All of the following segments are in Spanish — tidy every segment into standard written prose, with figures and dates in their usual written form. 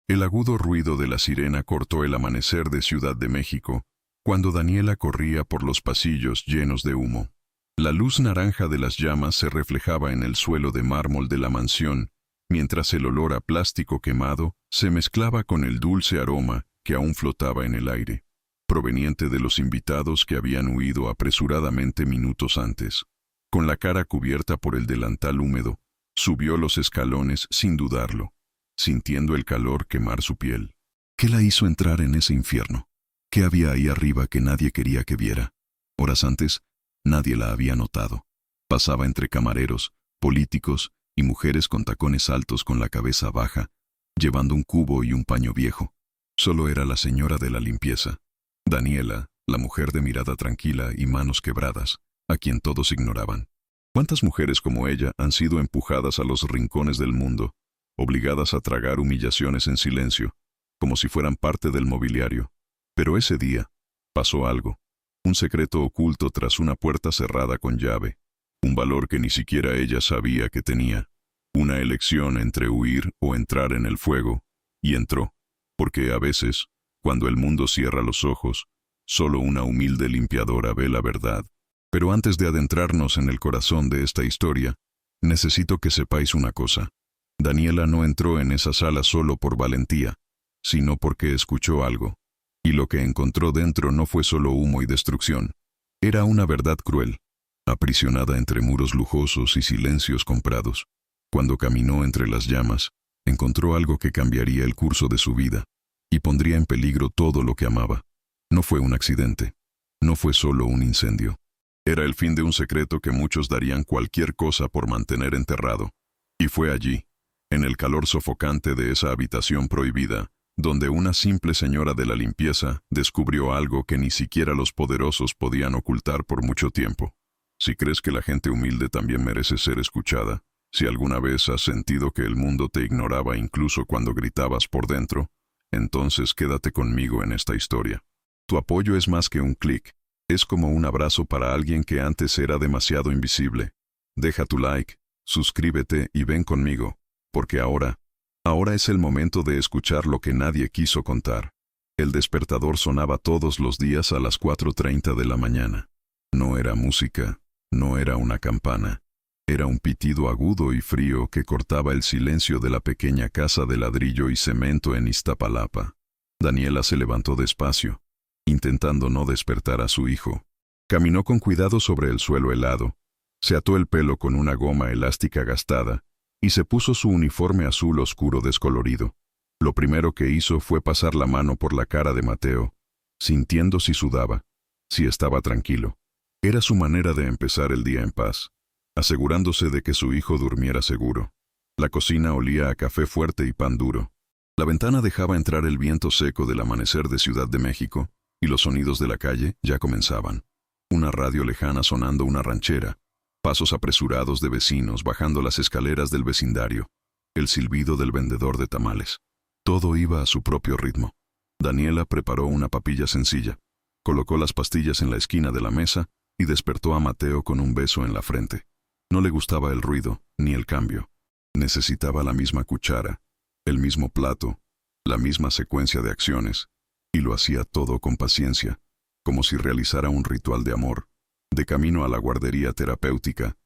El agudo ruido de la sirena cortó el amanecer de Ciudad de México, cuando Daniela corría por los pasillos llenos de humo. La luz naranja de las llamas se reflejaba en el suelo de mármol de la mansión, mientras el olor a plástico quemado se mezclaba con el dulce aroma que aún flotaba en el aire, proveniente de los invitados que habían huido apresuradamente minutos antes. Con la cara cubierta por el delantal húmedo, subió los escalones sin dudarlo, sintiendo el calor quemar su piel. ¿Qué la hizo entrar en ese infierno? ¿Qué había ahí arriba que nadie quería que viera? Horas antes, nadie la había notado. Pasaba entre camareros, políticos y mujeres con tacones altos con la cabeza baja, llevando un cubo y un paño viejo. Solo era la señora de la limpieza, Daniela, la mujer de mirada tranquila y manos quebradas, a quien todos ignoraban. ¿Cuántas mujeres como ella han sido empujadas a los rincones del mundo, obligadas a tragar humillaciones en silencio, como si fueran parte del mobiliario? Pero ese día pasó algo, un secreto oculto tras una puerta cerrada con llave, un valor que ni siquiera ella sabía que tenía, una elección entre huir o entrar en el fuego, y entró, porque a veces, cuando el mundo cierra los ojos, solo una humilde limpiadora ve la verdad. Pero antes de adentrarnos en el corazón de esta historia, necesito que sepáis una cosa. Daniela no entró en esa sala solo por valentía, sino porque escuchó algo. Y lo que encontró dentro no fue solo humo y destrucción. Era una verdad cruel, aprisionada entre muros lujosos y silencios comprados. Cuando caminó entre las llamas, encontró algo que cambiaría el curso de su vida, y pondría en peligro todo lo que amaba. No fue un accidente. No fue solo un incendio. Era el fin de un secreto que muchos darían cualquier cosa por mantener enterrado. Y fue allí, en el calor sofocante de esa habitación prohibida, donde una simple señora de la limpieza descubrió algo que ni siquiera los poderosos podían ocultar por mucho tiempo. Si crees que la gente humilde también merece ser escuchada, si alguna vez has sentido que el mundo te ignoraba incluso cuando gritabas por dentro, entonces quédate conmigo en esta historia. Tu apoyo es más que un clic, es como un abrazo para alguien que antes era demasiado invisible. Deja tu like, suscríbete y ven conmigo, porque ahora es el momento de escuchar lo que nadie quiso contar. El despertador sonaba todos los días a las 4:30 de la mañana. No era música, no era una campana. Era un pitido agudo y frío que cortaba el silencio de la pequeña casa de ladrillo y cemento en Iztapalapa. Daniela se levantó despacio, intentando no despertar a su hijo. Caminó con cuidado sobre el suelo helado, se ató el pelo con una goma elástica gastada, y se puso su uniforme azul oscuro descolorido. Lo primero que hizo fue pasar la mano por la cara de Mateo, sintiendo si sudaba, si estaba tranquilo. Era su manera de empezar el día en paz, asegurándose de que su hijo durmiera seguro. La cocina olía a café fuerte y pan duro. La ventana dejaba entrar el viento seco del amanecer de Ciudad de México, y los sonidos de la calle ya comenzaban. Una radio lejana sonando una ranchera, pasos apresurados de vecinos bajando las escaleras del vecindario, el silbido del vendedor de tamales. Todo iba a su propio ritmo. Daniela preparó una papilla sencilla, colocó las pastillas en la esquina de la mesa y despertó a Mateo con un beso en la frente. No le gustaba el ruido, ni el cambio. Necesitaba la misma cuchara, el mismo plato, la misma secuencia de acciones, y lo hacía todo con paciencia, como si realizara un ritual de amor. De camino a la guardería terapéutica,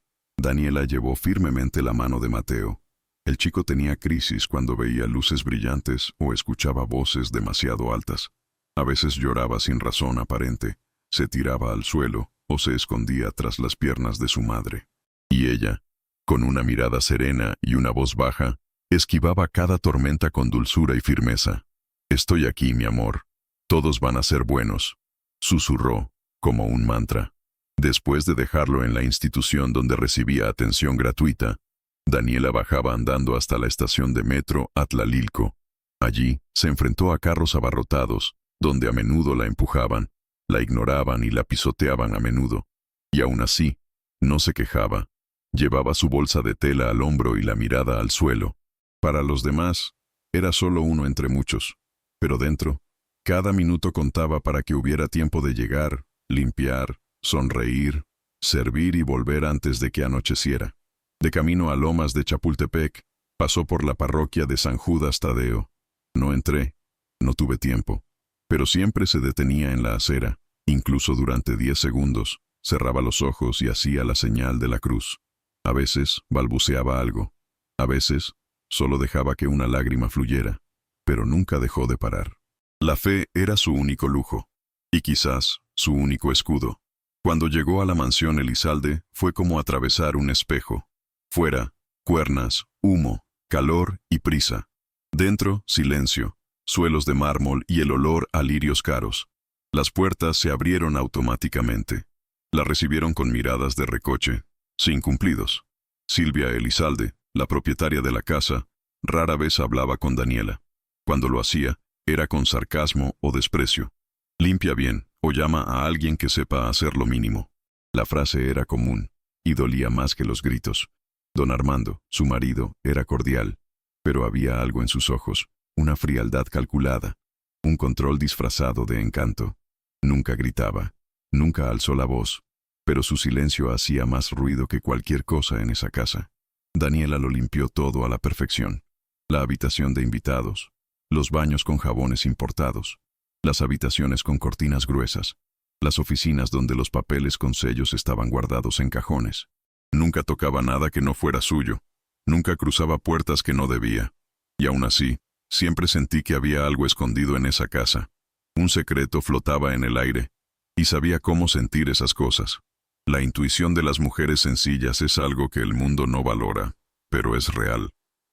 Daniela llevó firmemente la mano de Mateo. El chico tenía crisis cuando veía luces brillantes o escuchaba voces demasiado altas. A veces lloraba sin razón aparente, se tiraba al suelo o se escondía tras las piernas de su madre. Y ella, con una mirada serena y una voz baja, esquivaba cada tormenta con dulzura y firmeza. «Estoy aquí, mi amor. Todos van a ser buenos», susurró, como un mantra. Después de dejarlo en la institución donde recibía atención gratuita, Daniela bajaba andando hasta la estación de metro Atlalilco. Allí se enfrentó a carros abarrotados, donde a menudo la empujaban, la ignoraban y la pisoteaban a menudo. Y aún así, no se quejaba. Llevaba su bolsa de tela al hombro y la mirada al suelo. Para los demás, era solo uno entre muchos. Pero dentro, cada minuto contaba para que hubiera tiempo de llegar, limpiar, sonreír, servir y volver antes de que anocheciera. De camino a Lomas de Chapultepec, pasó por la parroquia de San Judas Tadeo. No entré, no tuve tiempo, pero siempre se detenía en la acera, incluso durante 10 segundos, cerraba los ojos y hacía la señal de la cruz. A veces balbuceaba algo, a veces solo dejaba que una lágrima fluyera, pero nunca dejó de parar. La fe era su único lujo, y quizás su único escudo. Cuando llegó a la mansión Elizalde, fue como atravesar un espejo. Fuera, cuernas, humo, calor y prisa. Dentro, silencio, suelos de mármol y el olor a lirios caros. Las puertas se abrieron automáticamente. La recibieron con miradas de recoche, sin cumplidos. Silvia Elizalde, la propietaria de la casa, rara vez hablaba con Daniela. Cuando lo hacía, era con sarcasmo o desprecio. Limpia bien, o llama a alguien que sepa hacer lo mínimo. La frase era común, y dolía más que los gritos. Don Armando, su marido, era cordial, pero había algo en sus ojos, una frialdad calculada, un control disfrazado de encanto. Nunca gritaba, nunca alzó la voz, pero su silencio hacía más ruido que cualquier cosa en esa casa. Daniela lo limpió todo a la perfección. La habitación de invitados, los baños con jabones importados, las habitaciones con cortinas gruesas, las oficinas donde los papeles con sellos estaban guardados en cajones. Nunca tocaba nada que no fuera suyo, nunca cruzaba puertas que no debía. Y aún así, siempre sentí que había algo escondido en esa casa. Un secreto flotaba en el aire, y sabía cómo sentir esas cosas. La intuición de las mujeres sencillas es algo que el mundo no valora, pero es real.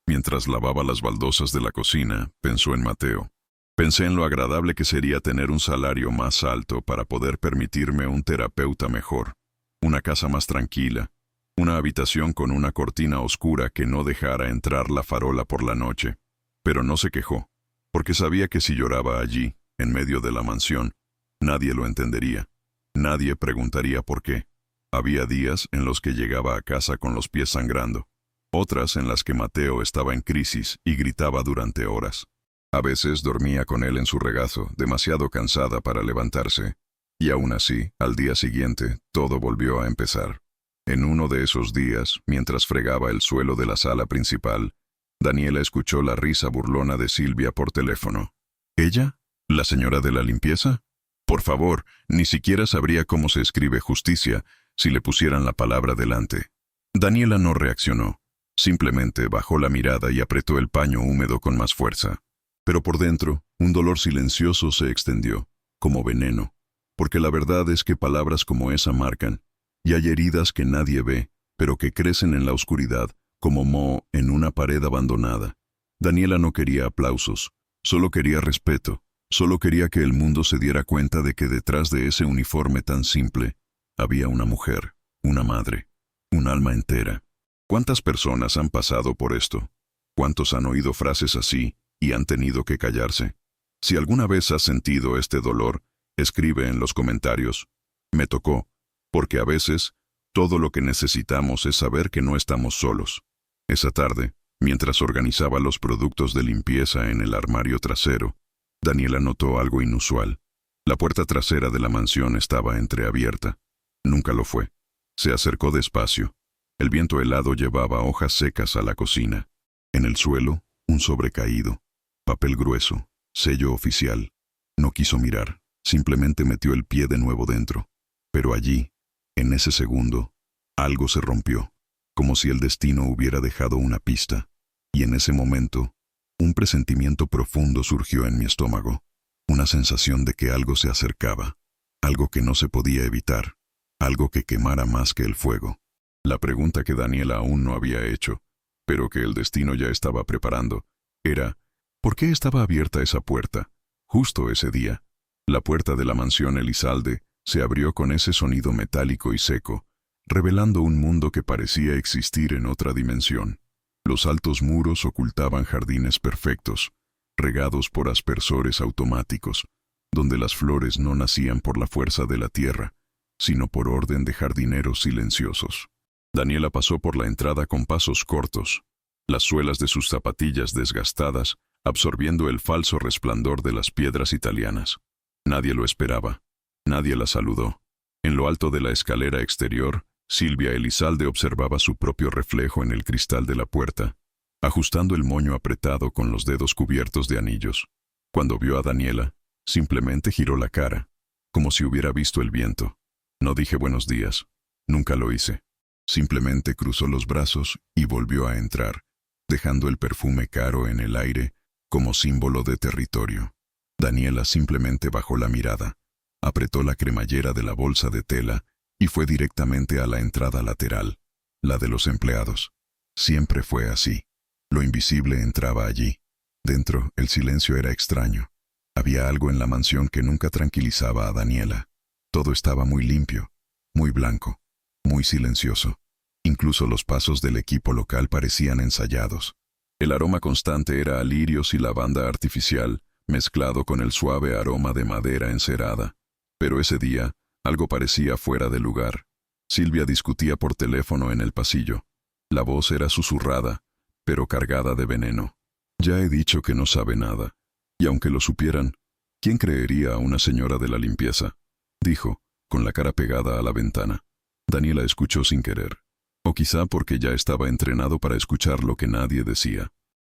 Mientras lavaba las baldosas de la cocina, pensó en Mateo. Pensé en lo agradable que sería tener un salario más alto para poder permitirme un terapeuta mejor, una casa más tranquila, una habitación con una cortina oscura que no dejara entrar la farola por la noche. Pero no se quejó, porque sabía que si lloraba allí, en medio de la mansión, nadie lo entendería. Nadie preguntaría por qué. Había días en los que llegaba a casa con los pies sangrando, otras en las que Mateo estaba en crisis y gritaba durante horas. A veces dormía con él en su regazo, demasiado cansada para levantarse, y aún así, al día siguiente, todo volvió a empezar. En uno de esos días, mientras fregaba el suelo de la sala principal, Daniela escuchó la risa burlona de Silvia por teléfono. ¿Ella? ¿La señora de la limpieza? Por favor, ni siquiera sabría cómo se escribe justicia si le pusieran la palabra delante. Daniela no reaccionó. Simplemente bajó la mirada y apretó el paño húmedo con más fuerza. Pero por dentro, un dolor silencioso se extendió, como veneno, porque la verdad es que palabras como esa marcan, y hay heridas que nadie ve, pero que crecen en la oscuridad, como moho en una pared abandonada. Daniela no quería aplausos, solo quería respeto, solo quería que el mundo se diera cuenta de que detrás de ese uniforme tan simple, había una mujer, una madre, un alma entera. ¿Cuántas personas han pasado por esto? ¿Cuántos han oído frases así y han tenido que callarse? Si alguna vez has sentido este dolor, escribe en los comentarios. Me tocó, porque a veces, todo lo que necesitamos es saber que no estamos solos. Esa tarde, mientras organizaba los productos de limpieza en el armario trasero, Daniela notó algo inusual. La puerta trasera de la mansión estaba entreabierta. Nunca lo fue. Se acercó despacio. El viento helado llevaba hojas secas a la cocina. En el suelo, un sobre caído, papel grueso, sello oficial. No quiso mirar, simplemente metió el pie de nuevo dentro. Pero allí, en ese segundo, algo se rompió, como si el destino hubiera dejado una pista. Y en ese momento, un presentimiento profundo surgió en mi estómago, una sensación de que algo se acercaba, algo que no se podía evitar, algo que quemara más que el fuego. La pregunta que Daniela aún no había hecho, pero que el destino ya estaba preparando, era, ¿por qué estaba abierta esa puerta? Justo ese día, la puerta de la mansión Elizalde se abrió con ese sonido metálico y seco, revelando un mundo que parecía existir en otra dimensión. Los altos muros ocultaban jardines perfectos, regados por aspersores automáticos, donde las flores no nacían por la fuerza de la tierra, sino por orden de jardineros silenciosos. Daniela pasó por la entrada con pasos cortos, las suelas de sus zapatillas desgastadas, absorbiendo el falso resplandor de las piedras italianas. Nadie lo esperaba, nadie la saludó. En lo alto de la escalera exterior, Silvia Elizalde observaba su propio reflejo en el cristal de la puerta. ajustando el moño apretado con los dedos cubiertos de anillos. Cuando vio a Daniela, simplemente giró la cara, como si hubiera visto el viento. No dije buenos días, nunca lo hice. Simplemente cruzó los brazos y volvió a entrar, dejando el perfume caro en el aire como símbolo de territorio. Daniela simplemente bajó la mirada, apretó la cremallera de la bolsa de tela y fue directamente a la entrada lateral, la de los empleados. Siempre fue así. Lo invisible entraba allí. Dentro, el silencio era extraño. Había algo en la mansión que nunca tranquilizaba a Daniela. Todo estaba muy limpio, muy blanco, muy silencioso. Incluso los pasos del equipo local parecían ensayados. El aroma constante era a lirios y lavanda artificial, mezclado con el suave aroma de madera encerada. Pero ese día, algo parecía fuera de lugar. Silvia discutía por teléfono en el pasillo. La voz era susurrada, pero cargada de veneno. Ya he dicho que no sabe nada. Y aunque lo supieran, ¿quién creería a una señora de la limpieza? Dijo, con la cara pegada a la ventana. Daniela escuchó sin querer. O quizá porque ya estaba entrenado para escuchar lo que nadie decía.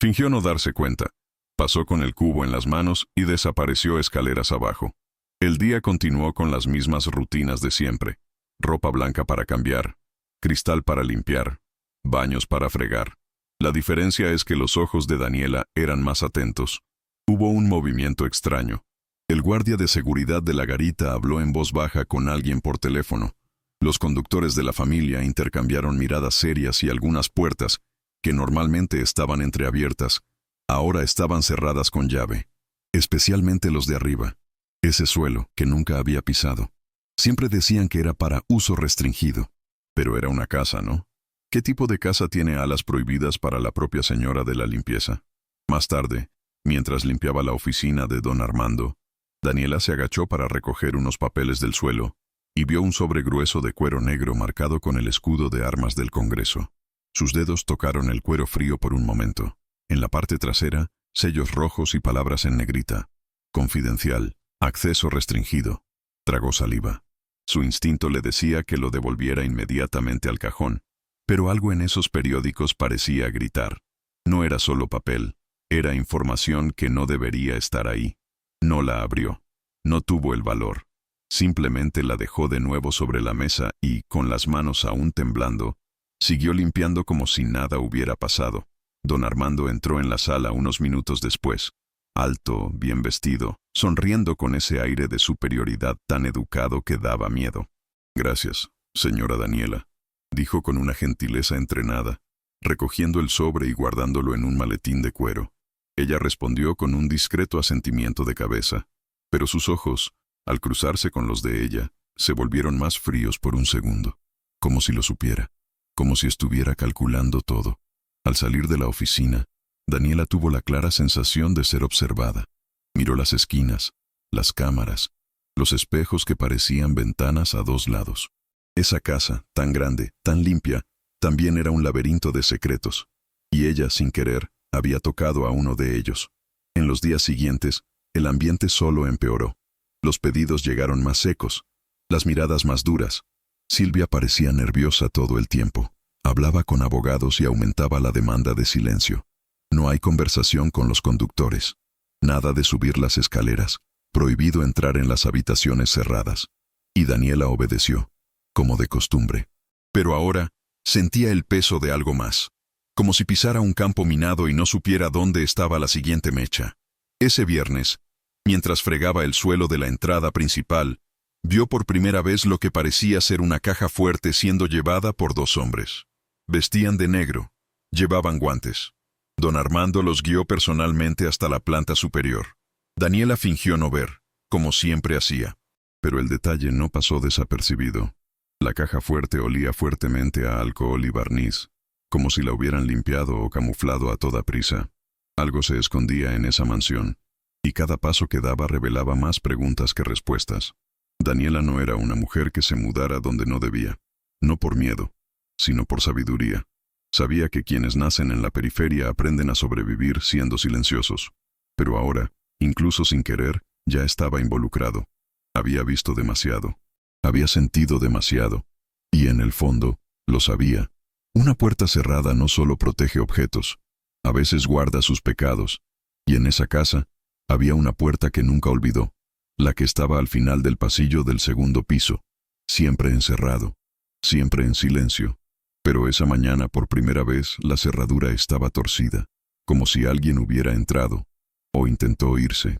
Fingió no darse cuenta. Pasó con el cubo en las manos y desapareció escaleras abajo. El día continuó con las mismas rutinas de siempre. Ropa blanca para cambiar, cristal para limpiar, baños para fregar. La diferencia es que los ojos de Daniela eran más atentos. Hubo un movimiento extraño. El guardia de seguridad de la garita habló en voz baja con alguien por teléfono. Los conductores de la familia intercambiaron miradas serias y algunas puertas, que normalmente estaban entreabiertas, ahora estaban cerradas con llave. Especialmente los de arriba. Ese suelo que nunca había pisado. Siempre decían que era para uso restringido. Pero era una casa, ¿no? ¿Qué tipo de casa tiene alas prohibidas para la propia señora de la limpieza? Más tarde, mientras limpiaba la oficina de don Armando, Daniela se agachó para recoger unos papeles del suelo y vio un sobre grueso de cuero negro marcado con el escudo de armas del Congreso. Sus dedos tocaron el cuero frío por un momento. En la parte trasera, sellos rojos y palabras en negrita. Confidencial, acceso restringido. Tragó saliva. Su instinto le decía que lo devolviera inmediatamente al cajón, pero algo en esos periódicos parecía gritar. No era solo papel, era información que no debería estar ahí. No la abrió. No tuvo el valor. Simplemente la dejó de nuevo sobre la mesa y, con las manos aún temblando, siguió limpiando como si nada hubiera pasado. Don Armando entró en la sala unos minutos después. Alto, bien vestido, sonriendo con ese aire de superioridad tan educado que daba miedo. «Gracias, señora Daniela», dijo con una gentileza entrenada, recogiendo el sobre y guardándolo en un maletín de cuero. Ella respondió con un discreto asentimiento de cabeza, pero sus ojos, al cruzarse con los de ella, se volvieron más fríos por un segundo, como si lo supiera, como si estuviera calculando todo. Al salir de la oficina, Daniela tuvo la clara sensación de ser observada. Miró las esquinas, las cámaras, los espejos que parecían ventanas a dos lados. Esa casa, tan grande, tan limpia, también era un laberinto de secretos, y ella, sin querer, había tocado a uno de ellos. En los días siguientes, el ambiente solo empeoró. Los pedidos llegaron más secos, las miradas más duras. Silvia parecía nerviosa todo el tiempo. Hablaba con abogados y aumentaba la demanda de silencio. No hay conversación con los conductores. Nada de subir las escaleras. Prohibido entrar en las habitaciones cerradas. Y Daniela obedeció, como de costumbre. Pero ahora sentía el peso de algo más. Como si pisara un campo minado y no supiera dónde estaba la siguiente mecha. Ese viernes, mientras fregaba el suelo de la entrada principal, vio por primera vez lo que parecía ser una caja fuerte siendo llevada por dos hombres. Vestían de negro, llevaban guantes. Don Armando los guió personalmente hasta la planta superior. Daniela fingió no ver, como siempre hacía. Pero el detalle no pasó desapercibido. La caja fuerte olía fuertemente a alcohol y barniz, como si la hubieran limpiado o camuflado a toda prisa. Algo se escondía en esa mansión, y cada paso que daba revelaba más preguntas que respuestas. Daniela no era una mujer que se mudara donde no debía, no por miedo, sino por sabiduría. Sabía que quienes nacen en la periferia aprenden a sobrevivir siendo silenciosos. Pero ahora, incluso sin querer, ya estaba involucrado. Había visto demasiado. Había sentido demasiado. Y en el fondo, lo sabía. Una puerta cerrada no solo protege objetos, A veces guarda sus pecados. Y en esa casa había una puerta que nunca olvidó, la que estaba al final del pasillo del segundo piso, siempre encerrado, siempre en silencio. Pero esa mañana, por primera vez, la cerradura estaba torcida, como si alguien hubiera entrado, o intentó irse.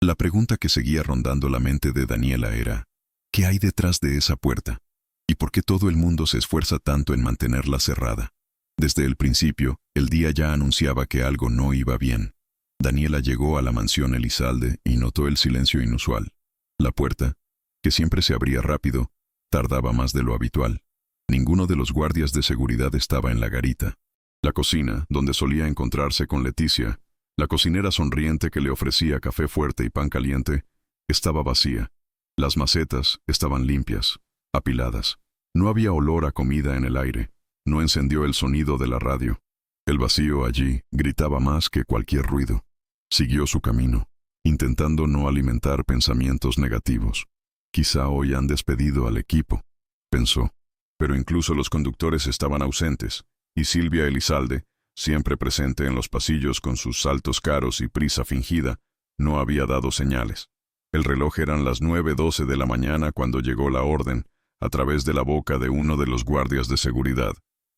La pregunta que seguía rondando la mente de Daniela era, ¿qué hay detrás de esa puerta? ¿Y por qué todo el mundo se esfuerza tanto en mantenerla cerrada? Desde el principio, el día ya anunciaba que algo no iba bien. Daniela llegó a la mansión Elizalde y notó el silencio inusual. La puerta, que siempre se abría rápido, tardaba más de lo habitual. Ninguno de los guardias de seguridad estaba en la garita. La cocina, donde solía encontrarse con Leticia, la cocinera sonriente que le ofrecía café fuerte y pan caliente, estaba vacía. Las macetas estaban limpias, apiladas. No había olor a comida en el aire. No encendió el sonido de la radio. El vacío allí gritaba más que cualquier ruido. Siguió su camino, intentando no alimentar pensamientos negativos. Quizá hoy han despedido al equipo, pensó. Pero incluso los conductores estaban ausentes, y Silvia Elizalde, siempre presente en los pasillos con sus saltos caros y prisa fingida, no había dado señales. El reloj eran las 9:12 de la mañana cuando llegó la orden, a través de la boca de uno de los guardias de seguridad.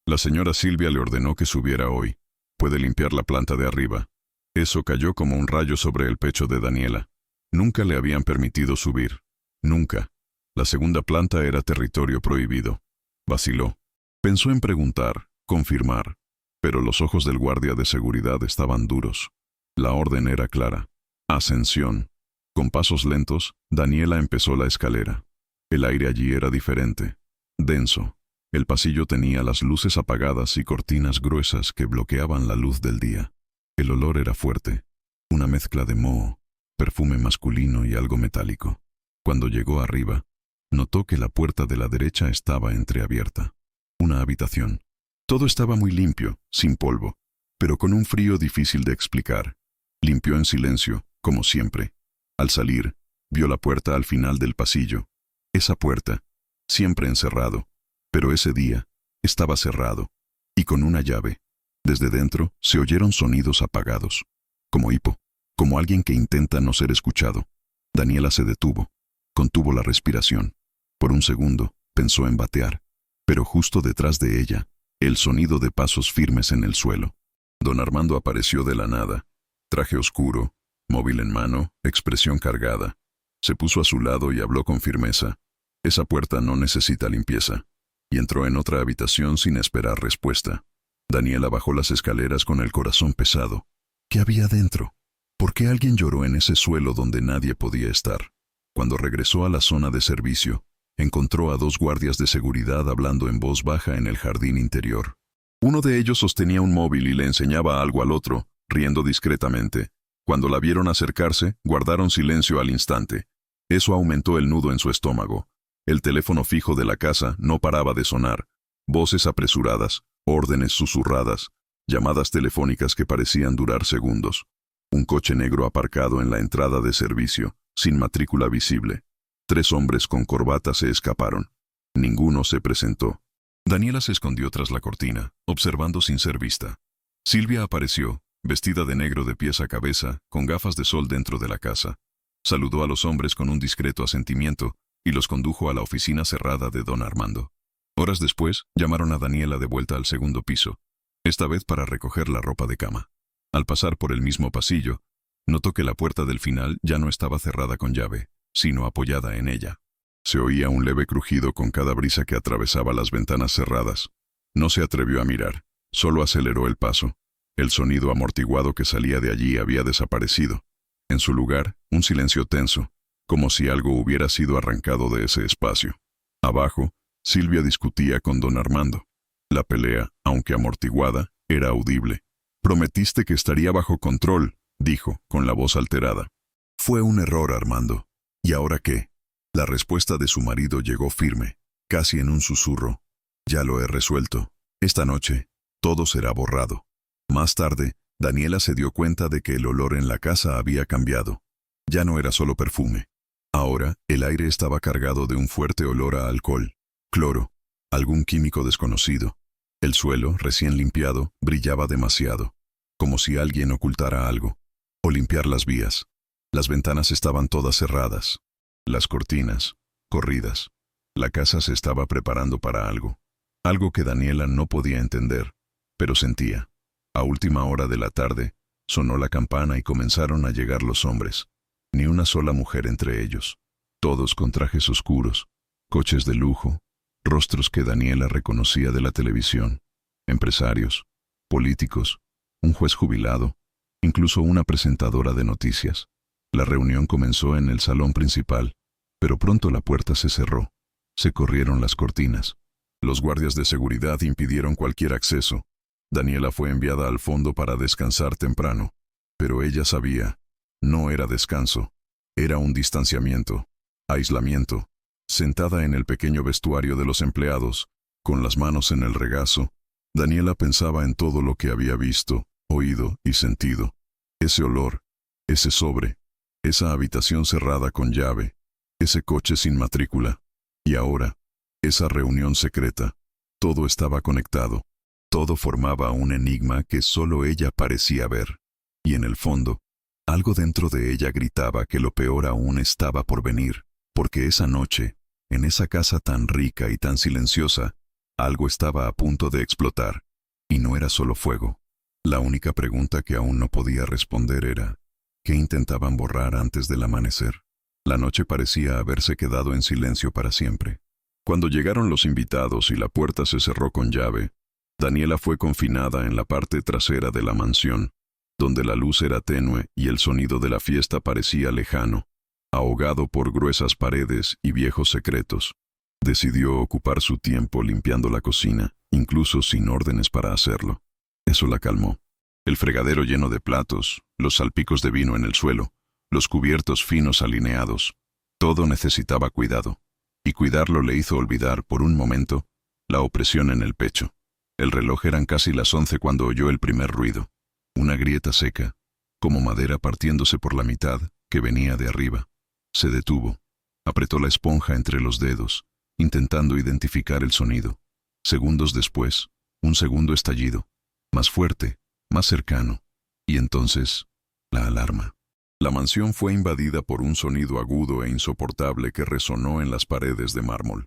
La señora Silvia le ordenó que subiera hoy. Puede limpiar la planta de arriba. Eso cayó como un rayo sobre el pecho de Daniela. Nunca le habían permitido subir. Nunca. La segunda planta era territorio prohibido. Vaciló. Pensó en preguntar, confirmar, pero los ojos del guardia de seguridad estaban duros. La orden era clara. Ascensión. Con pasos lentos, Daniela empezó la escalera. El aire allí era diferente. Denso. El pasillo tenía las luces apagadas y cortinas gruesas que bloqueaban la luz del día. El olor era fuerte, una mezcla de moho, perfume masculino y algo metálico. Cuando llegó arriba, notó que la puerta de la derecha estaba entreabierta. Una habitación. Todo estaba muy limpio, sin polvo, pero con un frío difícil de explicar. Limpió en silencio, como siempre. Al salir, vio la puerta al final del pasillo. Esa puerta, siempre encerrado, pero ese día estaba cerrado, y con una llave. Desde dentro se oyeron sonidos apagados, como hipo, como alguien que intenta no ser escuchado. Daniela se detuvo, contuvo la respiración. Por un segundo pensó en batear, pero justo detrás de ella, el sonido de pasos firmes en el suelo. Don Armando apareció de la nada, traje oscuro, móvil en mano, expresión cargada. Se puso a su lado y habló con firmeza. Esa puerta no necesita limpieza. Y entró en otra habitación sin esperar respuesta. Daniela bajó las escaleras con el corazón pesado. ¿Qué había dentro? ¿Por qué alguien lloró en ese suelo donde nadie podía estar? Cuando regresó a la zona de servicio, encontró a 2 guardias de seguridad hablando en voz baja en el jardín interior. Uno de ellos sostenía un móvil y le enseñaba algo al otro, riendo discretamente. Cuando la vieron acercarse, guardaron silencio al instante. Eso aumentó el nudo en su estómago. El teléfono fijo de la casa no paraba de sonar. Voces apresuradas, órdenes susurradas, llamadas telefónicas que parecían durar segundos. Un coche negro aparcado en la entrada de servicio, sin matrícula visible. 3 hombres con corbata se escaparon. Ninguno se presentó. Daniela se escondió tras la cortina, observando sin ser vista. Silvia apareció, vestida de negro de pies a cabeza, con gafas de sol dentro de la casa. Saludó a los hombres con un discreto asentimiento, y los condujo a la oficina cerrada de don Armando. Horas después, llamaron a Daniela de vuelta al segundo piso, esta vez para recoger la ropa de cama. Al pasar por el mismo pasillo, notó que la puerta del final ya no estaba cerrada con llave, sino apoyada en ella. Se oía un leve crujido con cada brisa que atravesaba las ventanas cerradas. No se atrevió a mirar, solo aceleró el paso. El sonido amortiguado que salía de allí había desaparecido. En su lugar, un silencio tenso, como si algo hubiera sido arrancado de ese espacio. Abajo, Silvia discutía con don Armando. La pelea, aunque amortiguada, era audible. «Prometiste que estaría bajo control», dijo, con la voz alterada. «Fue un error, Armando. ¿Y ahora qué?». La respuesta de su marido llegó firme, casi en un susurro. «Ya lo he resuelto. Esta noche, todo será borrado». Más tarde, Daniela se dio cuenta de que el olor en la casa había cambiado. Ya no era solo perfume. Ahora, el aire estaba cargado de un fuerte olor a alcohol, cloro, algún químico desconocido. El suelo, recién limpiado, brillaba demasiado. como si alguien ocultara algo, o limpiar las vías. Las ventanas estaban todas cerradas, las cortinas, corridas. La casa se estaba preparando para algo, algo que Daniela no podía entender, pero sentía. A última hora de la tarde, sonó la campana y comenzaron a llegar los hombres. Ni una sola mujer entre ellos. Todos con trajes oscuros, coches de lujo, rostros que Daniela reconocía de la televisión, empresarios, políticos, un juez jubilado, incluso una presentadora de noticias. La reunión comenzó en el salón principal, pero pronto la puerta se cerró. Se corrieron las cortinas. Los guardias de seguridad impidieron cualquier acceso. Daniela fue enviada al fondo para descansar temprano, pero ella sabía, no era descanso, era un distanciamiento, aislamiento. Sentada en el pequeño vestuario de los empleados, con las manos en el regazo, Daniela pensaba en todo lo que había visto, oído y sentido. Ese olor, ese sobre, esa habitación cerrada con llave, ese coche sin matrícula. Y ahora, esa reunión secreta. Todo estaba conectado. Todo formaba un enigma que solo ella parecía ver. Y en el fondo, algo dentro de ella gritaba que lo peor aún estaba por venir, porque esa noche, en esa casa tan rica y tan silenciosa, algo estaba a punto de explotar. Y no era solo fuego. La única pregunta que aún no podía responder era, ¿qué intentaban borrar antes del amanecer? La noche parecía haberse quedado en silencio para siempre. Cuando llegaron los invitados y la puerta se cerró con llave, Daniela fue confinada en la parte trasera de la mansión, donde la luz era tenue y el sonido de la fiesta parecía lejano, ahogado por gruesas paredes y viejos secretos. Decidió ocupar su tiempo limpiando la cocina, incluso sin órdenes para hacerlo. Eso la calmó. El fregadero lleno de platos, los salpicos de vino en el suelo, los cubiertos finos alineados. Todo necesitaba cuidado, y cuidarlo le hizo olvidar, por un momento, la opresión en el pecho. El reloj eran casi las 11 cuando oyó el primer ruido. Una grieta seca, como madera partiéndose por la mitad, que venía de arriba. Se detuvo. Apretó la esponja entre los dedos, intentando identificar el sonido. Segundos después, un segundo estallido. Más fuerte, más cercano. Y entonces, la alarma. La mansión fue invadida por un sonido agudo e insoportable que resonó en las paredes de mármol.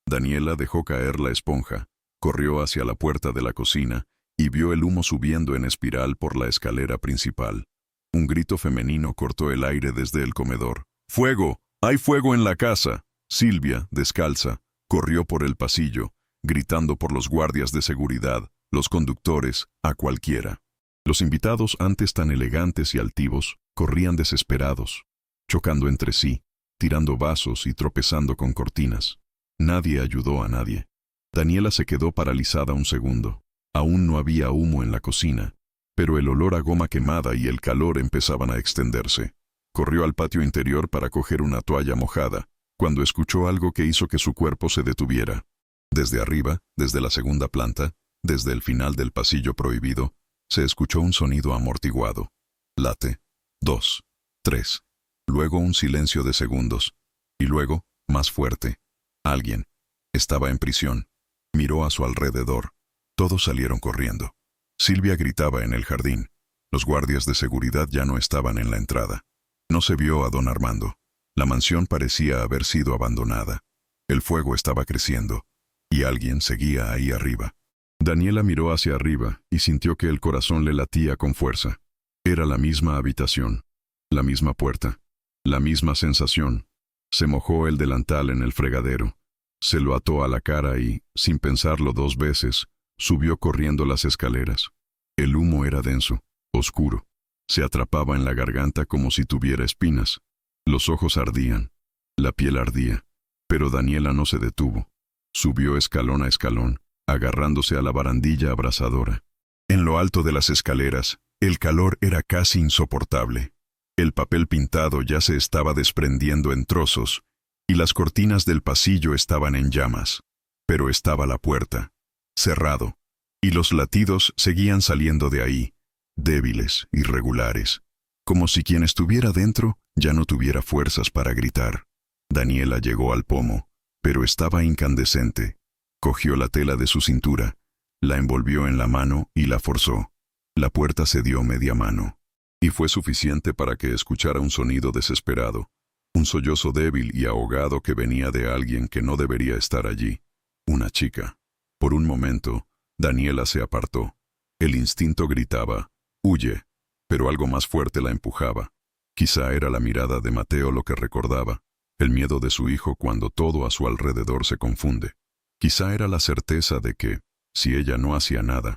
Daniela dejó caer la esponja, corrió hacia la puerta de la cocina y vio el humo subiendo en espiral por la escalera principal. Un grito femenino cortó el aire desde el comedor. ¡Fuego! ¡Hay fuego en la casa! Silvia, descalza, corrió por el pasillo, gritando por los guardias de seguridad, los conductores, a cualquiera. Los invitados, antes tan elegantes y altivos, corrían desesperados, chocando entre sí, tirando vasos y tropezando con cortinas. Nadie ayudó a nadie. Daniela se quedó paralizada un segundo. Aún no había humo en la cocina, pero el olor a goma quemada y el calor empezaban a extenderse. Corrió al patio interior para coger una toalla mojada, cuando escuchó algo que hizo que su cuerpo se detuviera. Desde arriba, desde la segunda planta, desde el final del pasillo prohibido, se escuchó un sonido amortiguado. Late. 2, 3. Luego un silencio de segundos. Y luego, más fuerte. Alguien. Estaba en prisión. Miró a su alrededor. Todos salieron corriendo. Silvia gritaba en el jardín. Los guardias de seguridad ya no estaban en la entrada. No se vio a don Armando. La mansión parecía haber sido abandonada. El fuego estaba creciendo. Y alguien seguía ahí arriba. Daniela miró hacia arriba y sintió que el corazón le latía con fuerza. Era la misma habitación, la misma puerta, la misma sensación. Se mojó el delantal en el fregadero. Se lo ató a la cara y, sin pensarlo 2 veces, subió corriendo las escaleras. El humo era denso, oscuro. Se atrapaba en la garganta como si tuviera espinas. Los ojos ardían, la piel ardía. Pero Daniela no se detuvo. Subió escalón a escalón, agarrándose a la barandilla abrasadora. En lo alto de las escaleras, el calor era casi insoportable. El papel pintado ya se estaba desprendiendo en trozos, y las cortinas del pasillo estaban en llamas. Pero estaba la puerta, cerrado, y los latidos seguían saliendo de ahí, débiles, irregulares, como si quien estuviera dentro ya no tuviera fuerzas para gritar. Daniela llegó al pomo, pero estaba incandescente. Cogió la tela de su cintura, la envolvió en la mano y la forzó. La puerta cedió media mano, y fue suficiente para que escuchara un sonido desesperado, un sollozo débil y ahogado que venía de alguien que no debería estar allí, una chica. Por un momento, Daniela se apartó. El instinto gritaba, «Huye», pero algo más fuerte la empujaba. Quizá era la mirada de Mateo lo que recordaba, el miedo de su hijo cuando todo a su alrededor se confunde. Quizá era la certeza de que, si ella no hacía nada,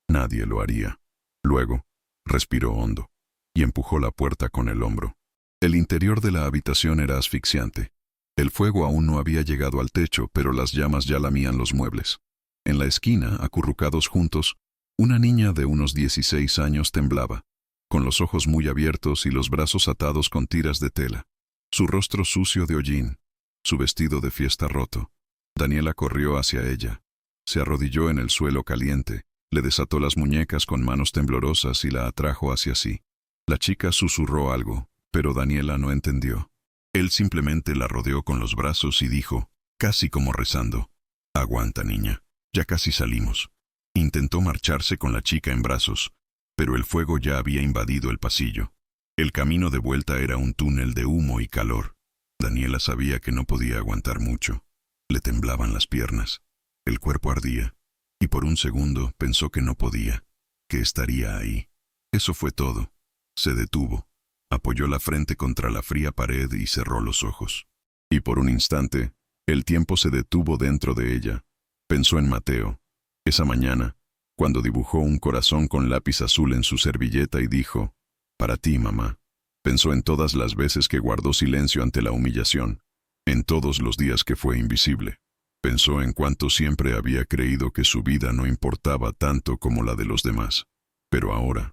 nadie lo haría. Luego, respiró hondo, y empujó la puerta con el hombro. El interior de la habitación era asfixiante. El fuego aún no había llegado al techo, pero las llamas ya lamían los muebles. En la esquina, acurrucados juntos, una niña de unos 16 años temblaba, con los ojos muy abiertos y los brazos atados con tiras de tela, su rostro sucio de hollín, su vestido de fiesta roto. Daniela corrió hacia ella, se arrodilló en el suelo caliente, le desató las muñecas con manos temblorosas y la atrajo hacia sí. La chica susurró algo, pero Daniela no entendió. Él simplemente la rodeó con los brazos y dijo, casi como rezando, «Aguanta, niña, ya casi salimos». Intentó marcharse con la chica en brazos, pero el fuego ya había invadido el pasillo. El camino de vuelta era un túnel de humo y calor. Daniela sabía que no podía aguantar mucho. Le temblaban las piernas, el cuerpo ardía, y por un segundo pensó que no podía, que estaría ahí. Eso fue todo. Se detuvo, apoyó la frente contra la fría pared y cerró los ojos. Y por un instante, el tiempo se detuvo dentro de ella. Pensó en Mateo, esa mañana, cuando dibujó un corazón con lápiz azul en su servilleta y dijo, «Para ti, mamá». Pensó en todas las veces que guardó silencio ante la humillación, en todos los días que fue invisible. Pensó en cuánto siempre había creído que su vida no importaba tanto como la de los demás. Pero ahora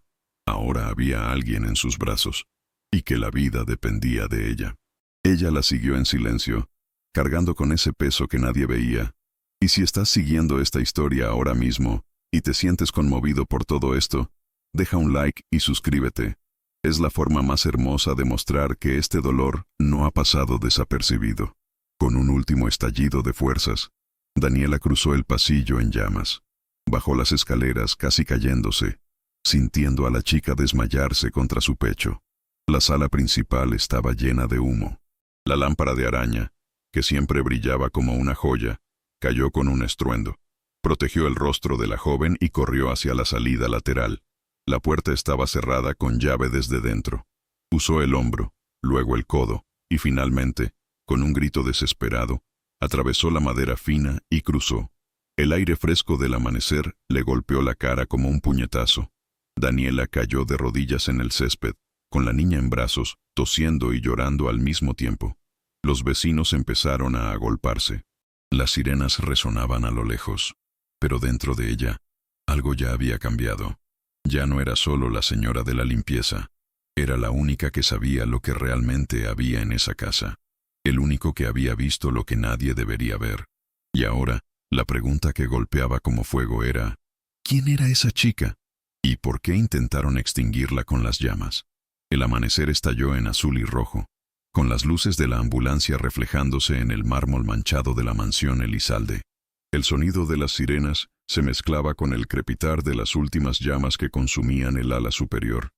había alguien en sus brazos, y que la vida dependía de ella. Ella la siguió en silencio, cargando con ese peso que nadie veía. Y si estás siguiendo esta historia ahora mismo, y te sientes conmovido por todo esto, deja un like y suscríbete. Es la forma más hermosa de mostrar que este dolor no ha pasado desapercibido. Con un último estallido de fuerzas, Daniela cruzó el pasillo en llamas. Bajó las escaleras casi cayéndose, sintiendo a la chica desmayarse contra su pecho. La sala principal estaba llena de humo. La lámpara de araña, que siempre brillaba como una joya, cayó con un estruendo. Protegió el rostro de la joven y corrió hacia la salida lateral. La puerta estaba cerrada con llave desde dentro. Usó el hombro, luego el codo, y finalmente, con un grito desesperado, atravesó la madera fina y cruzó. El aire fresco del amanecer le golpeó la cara como un puñetazo. Daniela cayó de rodillas en el césped, con la niña en brazos, tosiendo y llorando al mismo tiempo. Los vecinos empezaron a agolparse. Las sirenas resonaban a lo lejos, pero dentro de ella, algo ya había cambiado. Ya no era solo la señora de la limpieza, era la única que sabía lo que realmente había en esa casa, el único que había visto lo que nadie debería ver. Y ahora, la pregunta que golpeaba como fuego era, ¿quién era esa chica? ¿Y por qué intentaron extinguirla con las llamas? El amanecer estalló en azul y rojo, con las luces de la ambulancia reflejándose en el mármol manchado de la mansión Elizalde. El sonido de las sirenas se mezclaba con el crepitar de las últimas llamas que consumían el ala superior,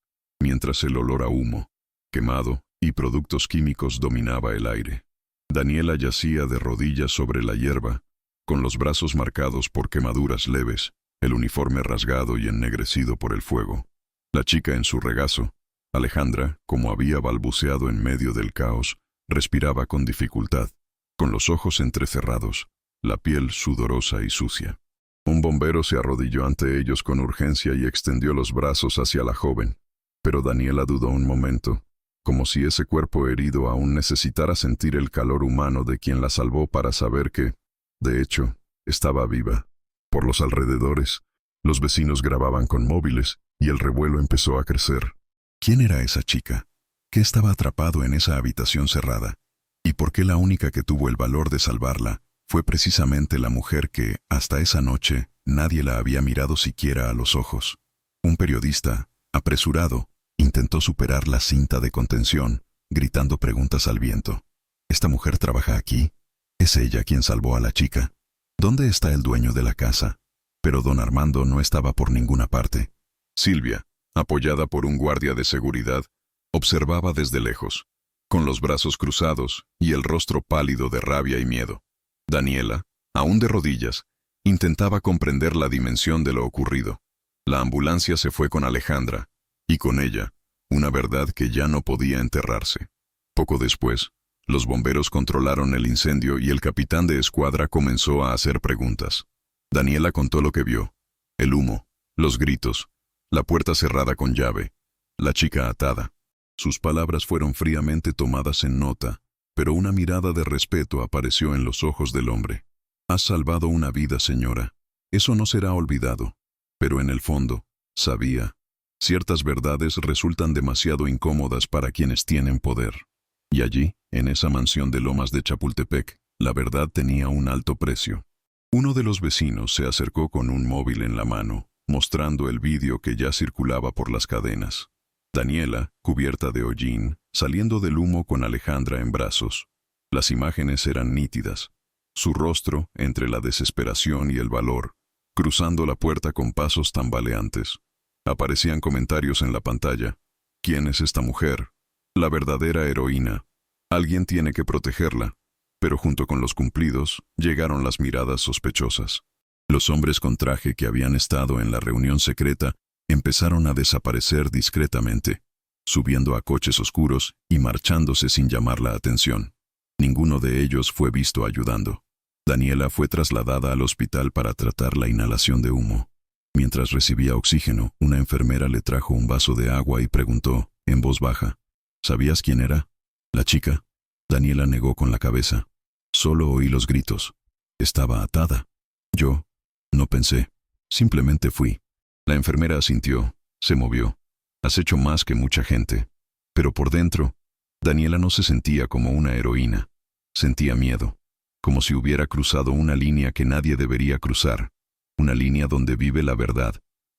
mientras el olor a humo, quemado y productos químicos dominaba el aire. Daniela yacía de rodillas sobre la hierba, con los brazos marcados por quemaduras leves, el uniforme rasgado y ennegrecido por el fuego. La chica en su regazo, Alejandra, como había balbuceado en medio del caos, respiraba con dificultad, con los ojos entrecerrados, la piel sudorosa y sucia. Un bombero se arrodilló ante ellos con urgencia y extendió los brazos hacia la joven, pero Daniela dudó un momento, como si ese cuerpo herido aún necesitara sentir el calor humano de quien la salvó para saber que, de hecho, estaba viva. Por los alrededores, los vecinos grababan con móviles y el revuelo empezó a crecer. ¿Quién era esa chica? ¿Qué estaba atrapado en esa habitación cerrada? ¿Y por qué la única que tuvo el valor de salvarla fue precisamente la mujer que, hasta esa noche, nadie la había mirado siquiera a los ojos? Un periodista, apresurado, intentó superar la cinta de contención, gritando preguntas al viento. ¿Esta mujer trabaja aquí? ¿Es ella quien salvó a la chica? ¿Dónde está el dueño de la casa? Pero don Armando no estaba por ninguna parte. Silvia, apoyada por un guardia de seguridad, observaba desde lejos, con los brazos cruzados y el rostro pálido de rabia y miedo. Daniela, aún de rodillas, intentaba comprender la dimensión de lo ocurrido. La ambulancia se fue con Alejandra, y con ella, una verdad que ya no podía enterrarse. Poco después, los bomberos controlaron el incendio y el capitán de escuadra comenzó a hacer preguntas. Daniela contó lo que vio: el humo, los gritos, la puerta cerrada con llave, la chica atada. Sus palabras fueron fríamente tomadas en nota, pero una mirada de respeto apareció en los ojos del hombre. «Has salvado una vida, señora. Eso no será olvidado». Pero en el fondo, sabía, ciertas verdades resultan demasiado incómodas para quienes tienen poder. Y allí, en esa mansión de Lomas de Chapultepec, la verdad tenía un alto precio. Uno de los vecinos se acercó con un móvil en la mano, mostrando el vídeo que ya circulaba por las cadenas. Daniela, cubierta de hollín, saliendo del humo con Alejandra en brazos. Las imágenes eran nítidas. Su rostro, entre la desesperación y el valor, cruzando la puerta con pasos tambaleantes. Aparecían comentarios en la pantalla. ¿Quién es esta mujer? La verdadera heroína. Alguien tiene que protegerla. Pero junto con los cumplidos, llegaron las miradas sospechosas. Los hombres con traje que habían estado en la reunión secreta empezaron a desaparecer discretamente, subiendo a coches oscuros y marchándose sin llamar la atención. Ninguno de ellos fue visto ayudando. Daniela fue trasladada al hospital para tratar la inhalación de humo. Mientras recibía oxígeno, una enfermera le trajo un vaso de agua y preguntó, en voz baja: ¿sabías quién era? ¿La chica? Daniela negó con la cabeza. Solo oí los gritos. Estaba atada. Yo no pensé. Simplemente fui. La enfermera asintió, se movió. Has hecho más que mucha gente. Pero por dentro, Daniela no se sentía como una heroína. Sentía miedo, como si hubiera cruzado una línea que nadie debería cruzar. Una línea donde vive la verdad,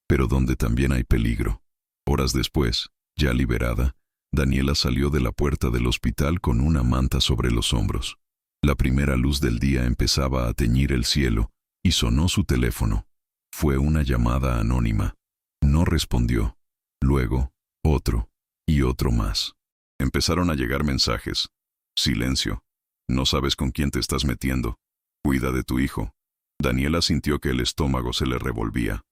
pero donde también hay peligro. Horas después, ya liberada, Daniela salió de la puerta del hospital con una manta sobre los hombros. La primera luz del día empezaba a teñir el cielo, y sonó su teléfono. Fue una llamada anónima. No respondió. Luego, otro, y otro más. Empezaron a llegar mensajes. Silencio. No sabes con quién te estás metiendo. Cuida de tu hijo. Daniela sintió que el estómago se le revolvía.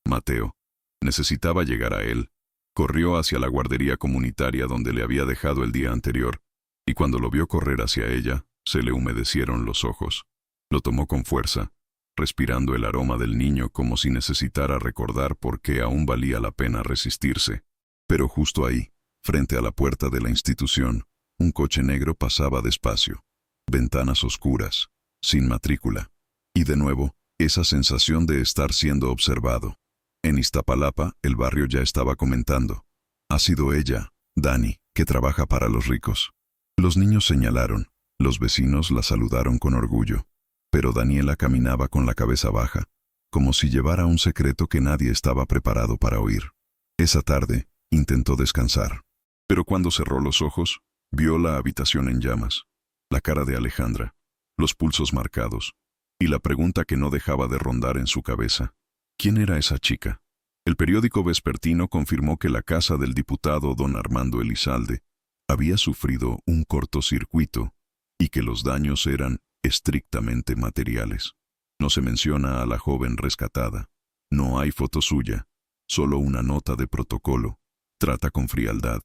Mateo. Necesitaba llegar a él. Corrió hacia la guardería comunitaria donde le había dejado el día anterior, y cuando lo vio correr hacia ella, se le humedecieron los ojos. Lo tomó con fuerza, respirando el aroma del niño como si necesitara recordar por qué aún valía la pena resistirse. Pero justo ahí, frente a la puerta de la institución, un coche negro pasaba despacio. Ventanas oscuras, sin matrícula. Y de nuevo, esa sensación de estar siendo observado. En Iztapalapa, el barrio ya estaba comentando. Ha sido ella, Dani, que trabaja para los ricos. Los niños señalaron, los vecinos la saludaron con orgullo. Pero Daniela caminaba con la cabeza baja, como si llevara un secreto que nadie estaba preparado para oír. Esa tarde, intentó descansar. Pero cuando cerró los ojos, vio la habitación en llamas, la cara de Alejandra, los pulsos marcados, y la pregunta que no dejaba de rondar en su cabeza. ¿Quién era esa chica? El periódico vespertino confirmó que la casa del diputado don Armando Elizalde había sufrido un cortocircuito y que los daños eran estrictamente materiales. No se menciona a la joven rescatada. No hay foto suya, solo una nota de protocolo. Trata con frialdad.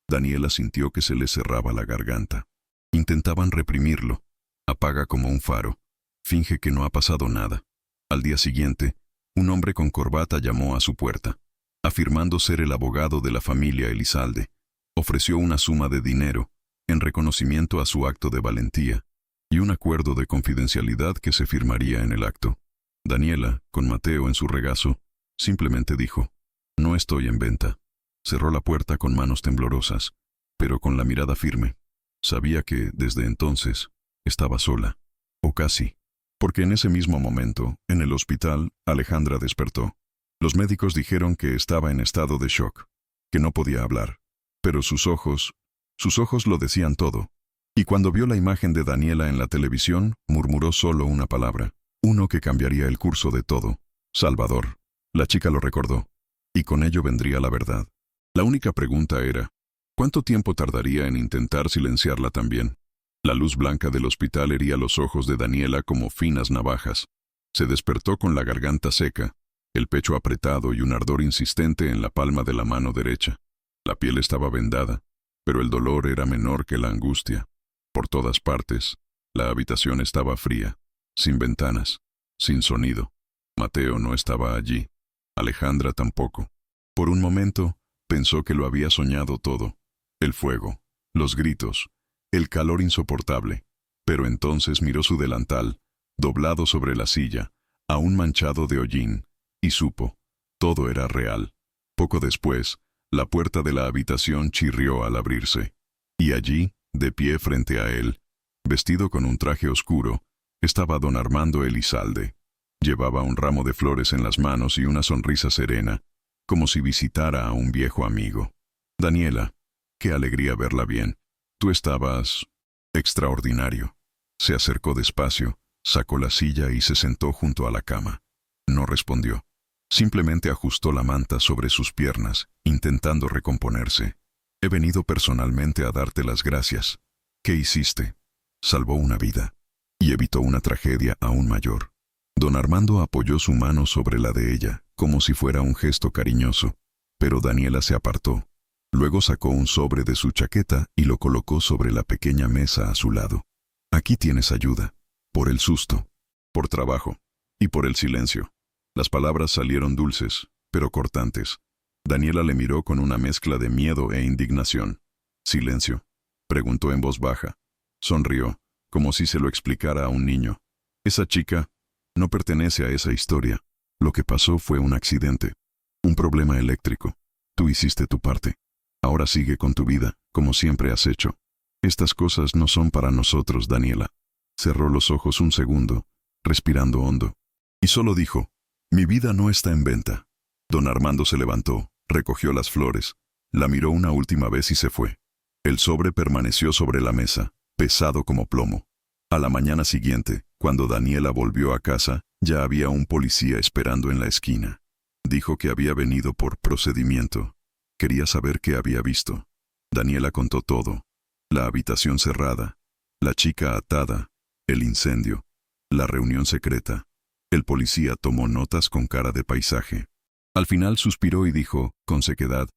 Daniela sintió que se le cerraba la garganta. Intentaban reprimirlo. Apaga como un faro. Finge que no ha pasado nada. Al día siguiente, un hombre con corbata llamó a su puerta, afirmando ser el abogado de la familia Elizalde. Ofreció una suma de dinero, en reconocimiento a su acto de valentía, y un acuerdo de confidencialidad que se firmaría en el acto. Daniela, con Mateo en su regazo, simplemente dijo: «No estoy en venta». Cerró la puerta con manos temblorosas, pero con la mirada firme. Sabía que, desde entonces, estaba sola, o casi, porque en ese mismo momento, en el hospital, Alejandra despertó. Los médicos dijeron que estaba en estado de shock, que no podía hablar, pero sus ojos lo decían todo. Y cuando vio la imagen de Daniela en la televisión, murmuró solo una palabra, uno que cambiaría el curso de todo: Salvador. La chica lo recordó. y con ello vendría la verdad. La única pregunta era, ¿cuánto tiempo tardaría en intentar silenciarla también? La luz blanca del hospital hería los ojos de Daniela como finas navajas. Se despertó con la garganta seca, el pecho apretado y un ardor insistente en la palma de la mano derecha. La piel estaba vendada, pero el dolor era menor que la angustia. Por todas partes, la habitación estaba fría, sin ventanas, sin sonido. Mateo no estaba allí. Alejandra tampoco. Por un momento, pensó que lo había soñado todo. El fuego, los gritos, el calor insoportable. Pero entonces miró su delantal, doblado sobre la silla, aún manchado de hollín, y supo. Todo era real. Poco después, la puerta de la habitación chirrió al abrirse. Y allí, de pie frente a él, vestido con un traje oscuro, estaba don Armando Elizalde. Llevaba un ramo de flores en las manos y una sonrisa serena, como si visitara a un viejo amigo. Daniela, qué alegría verla bien. Tú estabas extraordinario. Se acercó despacio, sacó la silla y se sentó junto a la cama. No respondió. Simplemente ajustó la manta sobre sus piernas, intentando recomponerse. He venido personalmente a darte las gracias. ¿Qué hiciste? Salvó una vida y evitó una tragedia aún mayor. Don Armando apoyó su mano sobre la de ella, como si fuera un gesto cariñoso, pero Daniela se apartó. Luego sacó un sobre de su chaqueta y lo colocó sobre la pequeña mesa a su lado. Aquí tienes ayuda, por el susto, por trabajo y por el silencio. Las palabras salieron dulces, pero cortantes. Daniela le miró con una mezcla de miedo e indignación. ¿Silencio?, preguntó en voz baja. Sonrió, como si se lo explicara a un niño. Esa chica no pertenece a esa historia. Lo que pasó fue un accidente, un problema eléctrico. Tú hiciste tu parte. Ahora sigue con tu vida, como siempre has hecho. Estas cosas no son para nosotros, Daniela. Cerró los ojos un segundo, respirando hondo. Y solo dijo, mi vida no está en venta. Don Armando se levantó, recogió las flores, la miró una última vez y se fue. El sobre permaneció sobre la mesa, pesado como plomo. A la mañana siguiente, cuando Daniela volvió a casa, ya había un policía esperando en la esquina. Dijo que había venido por procedimiento. Quería saber qué había visto. Daniela contó todo. La habitación cerrada, la chica atada, el incendio, la reunión secreta. El policía tomó notas con cara de paisaje. Al final suspiró y dijo, con sequedad,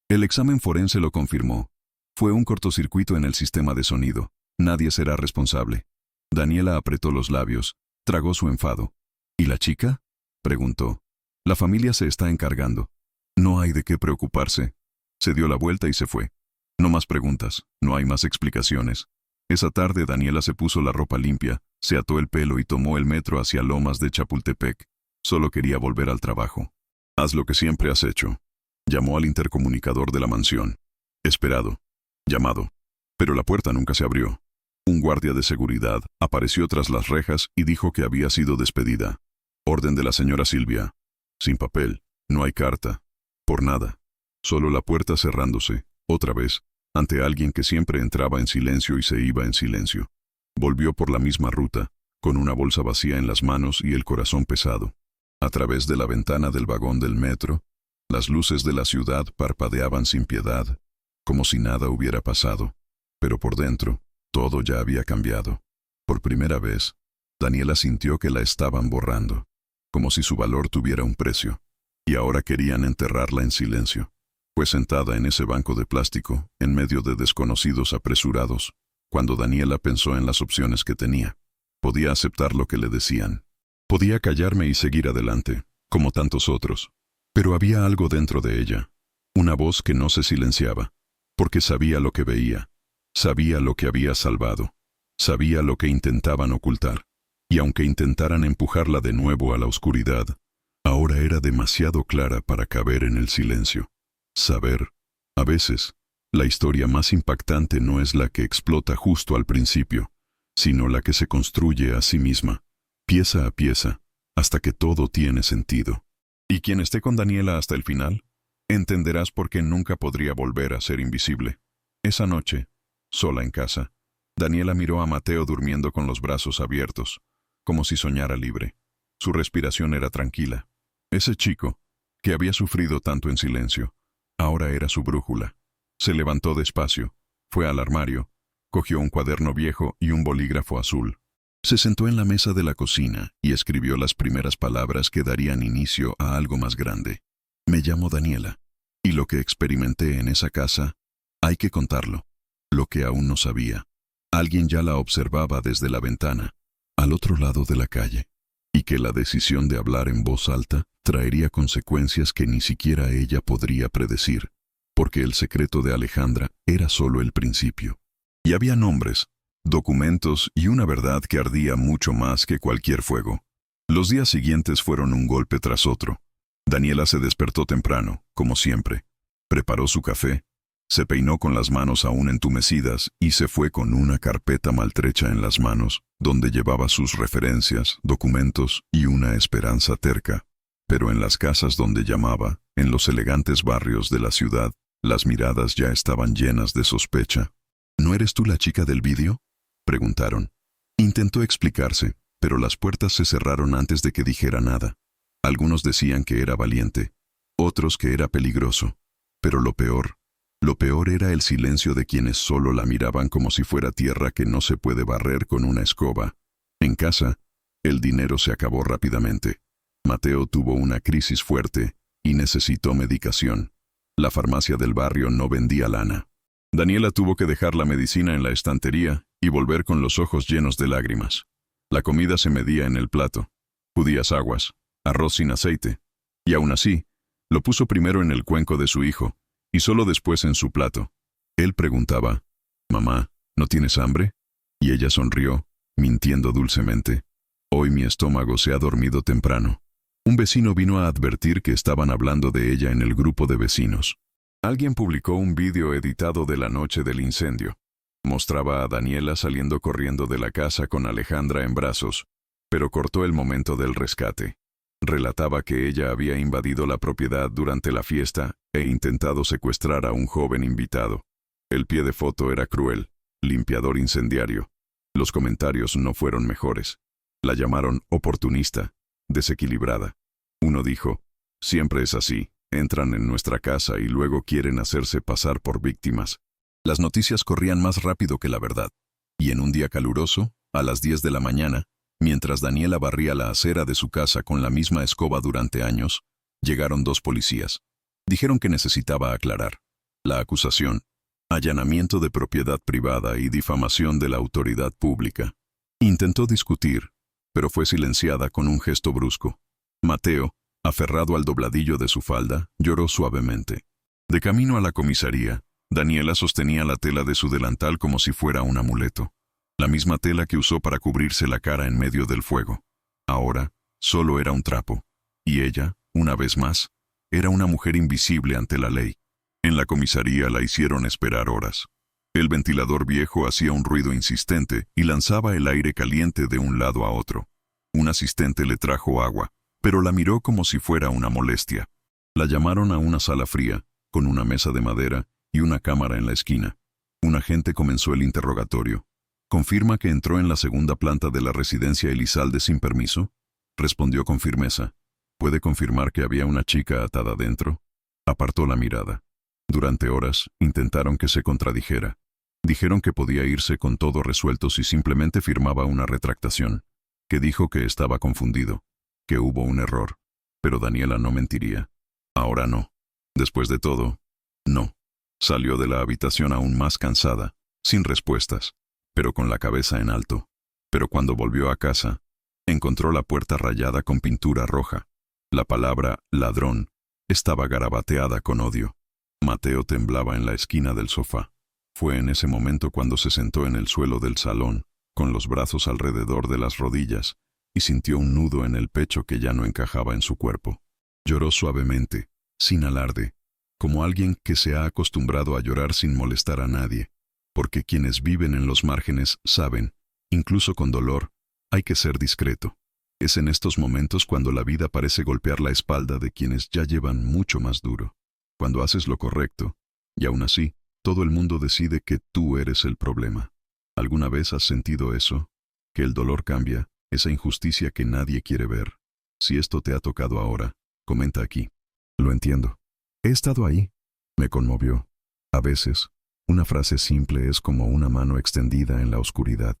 el examen forense lo confirmó. Fue un cortocircuito en el sistema de sonido. Nadie será responsable. Daniela apretó los labios, tragó su enfado. ¿Y la chica?, preguntó. La familia se está encargando. No hay de qué preocuparse. Se dio la vuelta y se fue. No más preguntas, no hay más explicaciones. Esa tarde Daniela se puso la ropa limpia, se ató el pelo y tomó el metro hacia Lomas de Chapultepec. Solo quería volver al trabajo. Haz lo que siempre has hecho. Llamó al intercomunicador de la mansión. Esperado. Llamado. Pero la puerta nunca se abrió. Un guardia de seguridad apareció tras las rejas y dijo que había sido despedida. Orden de la señora Silvia. Sin papel, no hay carta. Por nada. Solo la puerta cerrándose, otra vez, ante alguien que siempre entraba en silencio y se iba en silencio. Volvió por la misma ruta, con una bolsa vacía en las manos y el corazón pesado. A través de la ventana del vagón del metro, las luces de la ciudad parpadeaban sin piedad, como si nada hubiera pasado. Pero por dentro, todo ya había cambiado. Por primera vez, Daniela sintió que la estaban borrando, como si su valor tuviera un precio, y ahora querían enterrarla en silencio. Fue sentada en ese banco de plástico, en medio de desconocidos apresurados, cuando Daniela pensó en las opciones que tenía. Podía aceptar lo que le decían. Podía callarme y seguir adelante, como tantos otros. Pero había algo dentro de ella, una voz que no se silenciaba, porque sabía lo que veía, sabía lo que había salvado, sabía lo que intentaban ocultar, y aunque intentaran empujarla de nuevo a la oscuridad, ahora era demasiado clara para caber en el silencio. Saber, a veces, la historia más impactante no es la que explota justo al principio, sino la que se construye a sí misma, pieza a pieza, hasta que todo tiene sentido. Y quien esté con Daniela hasta el final, entenderás por qué nunca podría volver a ser invisible. Esa noche, sola en casa, Daniela miró a Mateo durmiendo con los brazos abiertos, como si soñara libre. Su respiración era tranquila. Ese chico, que había sufrido tanto en silencio. Ahora era su brújula. Se levantó despacio, fue al armario, cogió un cuaderno viejo y un bolígrafo azul. Se sentó en la mesa de la cocina y escribió las primeras palabras que darían inicio a algo más grande. Me llamo Daniela, y lo que experimenté en esa casa, hay que contarlo. Lo que aún no sabía. Alguien ya la observaba desde la ventana, al otro lado de la calle, y que la decisión de hablar en voz alta traería consecuencias que ni siquiera ella podría predecir, porque el secreto de Alejandra era solo el principio. Y había nombres, documentos y una verdad que ardía mucho más que cualquier fuego. Los días siguientes fueron un golpe tras otro. Daniela se despertó temprano, como siempre. Preparó su café, se peinó con las manos aún entumecidas y se fue con una carpeta maltrecha en las manos, donde llevaba sus referencias, documentos y una esperanza terca. Pero en las casas donde llamaba, en los elegantes barrios de la ciudad, las miradas ya estaban llenas de sospecha. ¿No eres tú la chica del vídeo?, preguntaron. Intentó explicarse, pero las puertas se cerraron antes de que dijera nada. Algunos decían que era valiente, otros que era peligroso. Pero lo peor era el silencio de quienes solo la miraban como si fuera tierra que no se puede barrer con una escoba. En casa, el dinero se acabó rápidamente. Mateo tuvo una crisis fuerte y necesitó medicación. La farmacia del barrio no vendía lana. Daniela tuvo que dejar la medicina en la estantería y volver con los ojos llenos de lágrimas. La comida se medía en el plato. Judías aguas, arroz sin aceite. Y aún así, lo puso primero en el cuenco de su hijo, y solo después en su plato. Él preguntaba, «Mamá, ¿no tienes hambre?», y ella sonrió, mintiendo dulcemente. Hoy mi estómago se ha dormido temprano. Un vecino vino a advertir que estaban hablando de ella en el grupo de vecinos. Alguien publicó un vídeo editado de la noche del incendio. Mostraba a Daniela saliendo corriendo de la casa con Alejandra en brazos, pero cortó el momento del rescate. Relataba que ella había invadido la propiedad durante la fiesta e intentado secuestrar a un joven invitado. El pie de foto era cruel, limpiador incendiario. Los comentarios no fueron mejores. La llamaron oportunista, desequilibrada. Uno dijo, «Siempre es así, entran en nuestra casa y luego quieren hacerse pasar por víctimas». Las noticias corrían más rápido que la verdad. Y en un día caluroso, a las 10 de la mañana, mientras Daniela barría la acera de su casa con la misma escoba durante años, llegaron 2 policías. Dijeron que necesitaba aclarar. La acusación, allanamiento de propiedad privada y difamación de la autoridad pública. Intentó discutir, pero fue silenciada con un gesto brusco. Mateo, aferrado al dobladillo de su falda, lloró suavemente. De camino a la comisaría, Daniela sostenía la tela de su delantal como si fuera un amuleto. La misma tela que usó para cubrirse la cara en medio del fuego. Ahora, solo era un trapo. Y ella, una vez más, era una mujer invisible ante la ley. En la comisaría la hicieron esperar horas. El ventilador viejo hacía un ruido insistente y lanzaba el aire caliente de un lado a otro. Un asistente le trajo agua, pero la miró como si fuera una molestia. La llamaron a una sala fría, con una mesa de madera y una cámara en la esquina. Un agente comenzó el interrogatorio. ¿Confirma que entró en la segunda planta de la residencia Elizalde sin permiso? Respondió con firmeza. ¿Puede confirmar que había una chica atada dentro? Apartó la mirada. Durante horas, intentaron que se contradijera. Dijeron que podía irse con todo resuelto si simplemente firmaba una retractación, que dijo que estaba confundido, que hubo un error. Pero Daniela no mentiría. Ahora no. Después de todo, no. Salió de la habitación aún más cansada, sin respuestas, pero con la cabeza en alto. Pero cuando volvió a casa, encontró la puerta rayada con pintura roja. La palabra «ladrón» estaba garabateada con odio. Mateo temblaba en la esquina del sofá. Fue en ese momento cuando se sentó en el suelo del salón, con los brazos alrededor de las rodillas, y sintió un nudo en el pecho que ya no encajaba en su cuerpo. Lloró suavemente, sin alarde, como alguien que se ha acostumbrado a llorar sin molestar a nadie, porque quienes viven en los márgenes saben, incluso con dolor, hay que ser discreto. Es en estos momentos cuando la vida parece golpear la espalda de quienes ya llevan mucho más duro. Cuando haces lo correcto, y aún así, todo el mundo decide que tú eres el problema. ¿Alguna vez has sentido eso? Que el dolor cambia, esa injusticia que nadie quiere ver. Si esto te ha tocado ahora, comenta aquí. Lo entiendo. He estado ahí. Me conmovió. A veces, una frase simple es como una mano extendida en la oscuridad.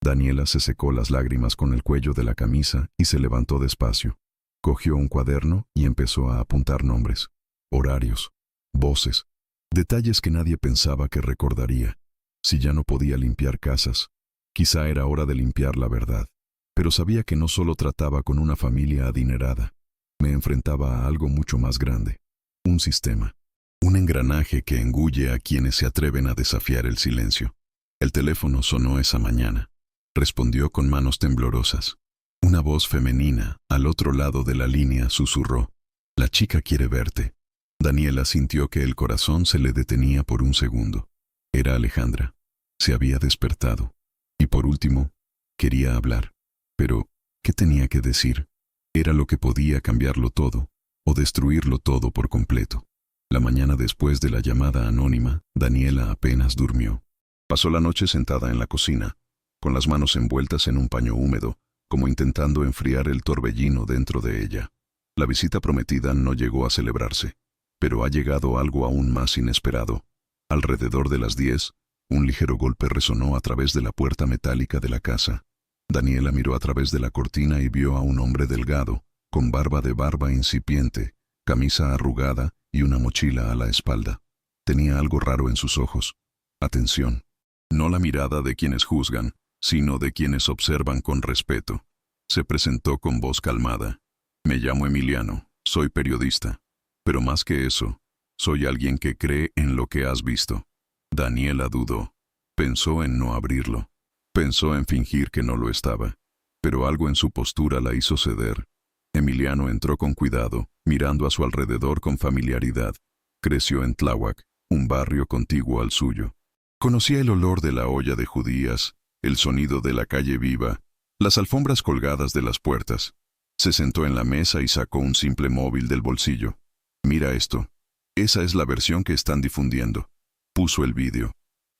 Daniela se secó las lágrimas con el cuello de la camisa y se levantó despacio. Cogió un cuaderno y empezó a apuntar nombres, horarios, voces, detalles que nadie pensaba que recordaría. Si ya no podía limpiar casas, quizá era hora de limpiar la verdad. Pero sabía que no solo trataba con una familia adinerada. Me enfrentaba a algo mucho más grande. Un sistema. Un engranaje que engulle a quienes se atreven a desafiar el silencio. El teléfono sonó esa mañana. Respondió con manos temblorosas. Una voz femenina, al otro lado de la línea, susurró: «La chica quiere verte». Daniela sintió que el corazón se le detenía por un segundo. Era Alejandra. Se había despertado. Y por último, quería hablar. Pero, ¿qué tenía que decir? Era lo que podía cambiarlo todo, o destruirlo todo por completo. La mañana después de la llamada anónima, Daniela apenas durmió. Pasó la noche sentada en la cocina, con las manos envueltas en un paño húmedo, como intentando enfriar el torbellino dentro de ella. La visita prometida no llegó a celebrarse, pero ha llegado algo aún más inesperado. Alrededor de las 10, un ligero golpe resonó a través de la puerta metálica de la casa. Daniela miró a través de la cortina y vio a un hombre delgado, con barba de barba incipiente, camisa arrugada y una mochila a la espalda. Tenía algo raro en sus ojos. Atención. No la mirada de quienes juzgan, sino de quienes observan con respeto. Se presentó con voz calmada. «Me llamo Emiliano, soy periodista. Pero más que eso, soy alguien que cree en lo que has visto». Daniela dudó. Pensó en no abrirlo. Pensó en fingir que no lo estaba. Pero algo en su postura la hizo ceder. Emiliano entró con cuidado, mirando a su alrededor con familiaridad. Creció en Tláhuac, un barrio contiguo al suyo. Conocía el olor de la olla de judías, el sonido de la calle viva, las alfombras colgadas de las puertas. Se sentó en la mesa y sacó un simple móvil del bolsillo. «Mira esto. Esa es la versión que están difundiendo». Puso el vídeo.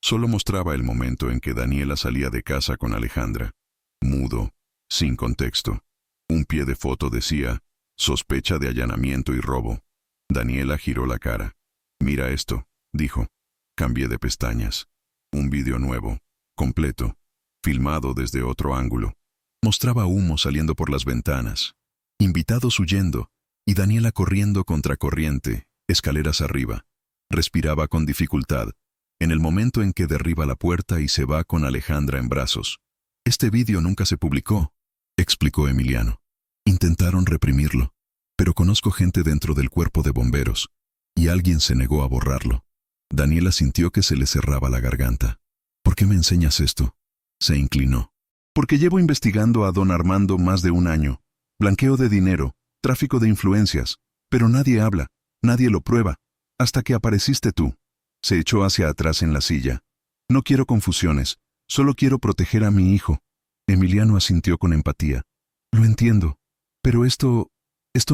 Solo mostraba el momento en que Daniela salía de casa con Alejandra. Mudo, sin contexto. Un pie de foto decía: «Sospecha de allanamiento y robo». Daniela giró la cara. «Mira esto», dijo. Cambié de pestañas. Un vídeo nuevo, completo, filmado desde otro ángulo. Mostraba humo saliendo por las ventanas, invitados huyendo, y Daniela corriendo contracorriente, escaleras arriba. Respiraba con dificultad, en el momento en que derriba la puerta y se va con Alejandra en brazos. «Este vídeo nunca se publicó», explicó Emiliano. «Intentaron reprimirlo, pero conozco gente dentro del cuerpo de bomberos, y alguien se negó a borrarlo». Daniela sintió que se le cerraba la garganta. «¿Por qué me enseñas esto?». Se inclinó. «Porque llevo investigando a don Armando más de un año. Blanqueo de dinero, tráfico de influencias, pero nadie habla, nadie lo prueba, hasta que apareciste tú». Se echó hacia atrás en la silla. «No quiero confusiones, solo quiero proteger a mi hijo». Emiliano asintió con empatía. «Lo entiendo, pero esto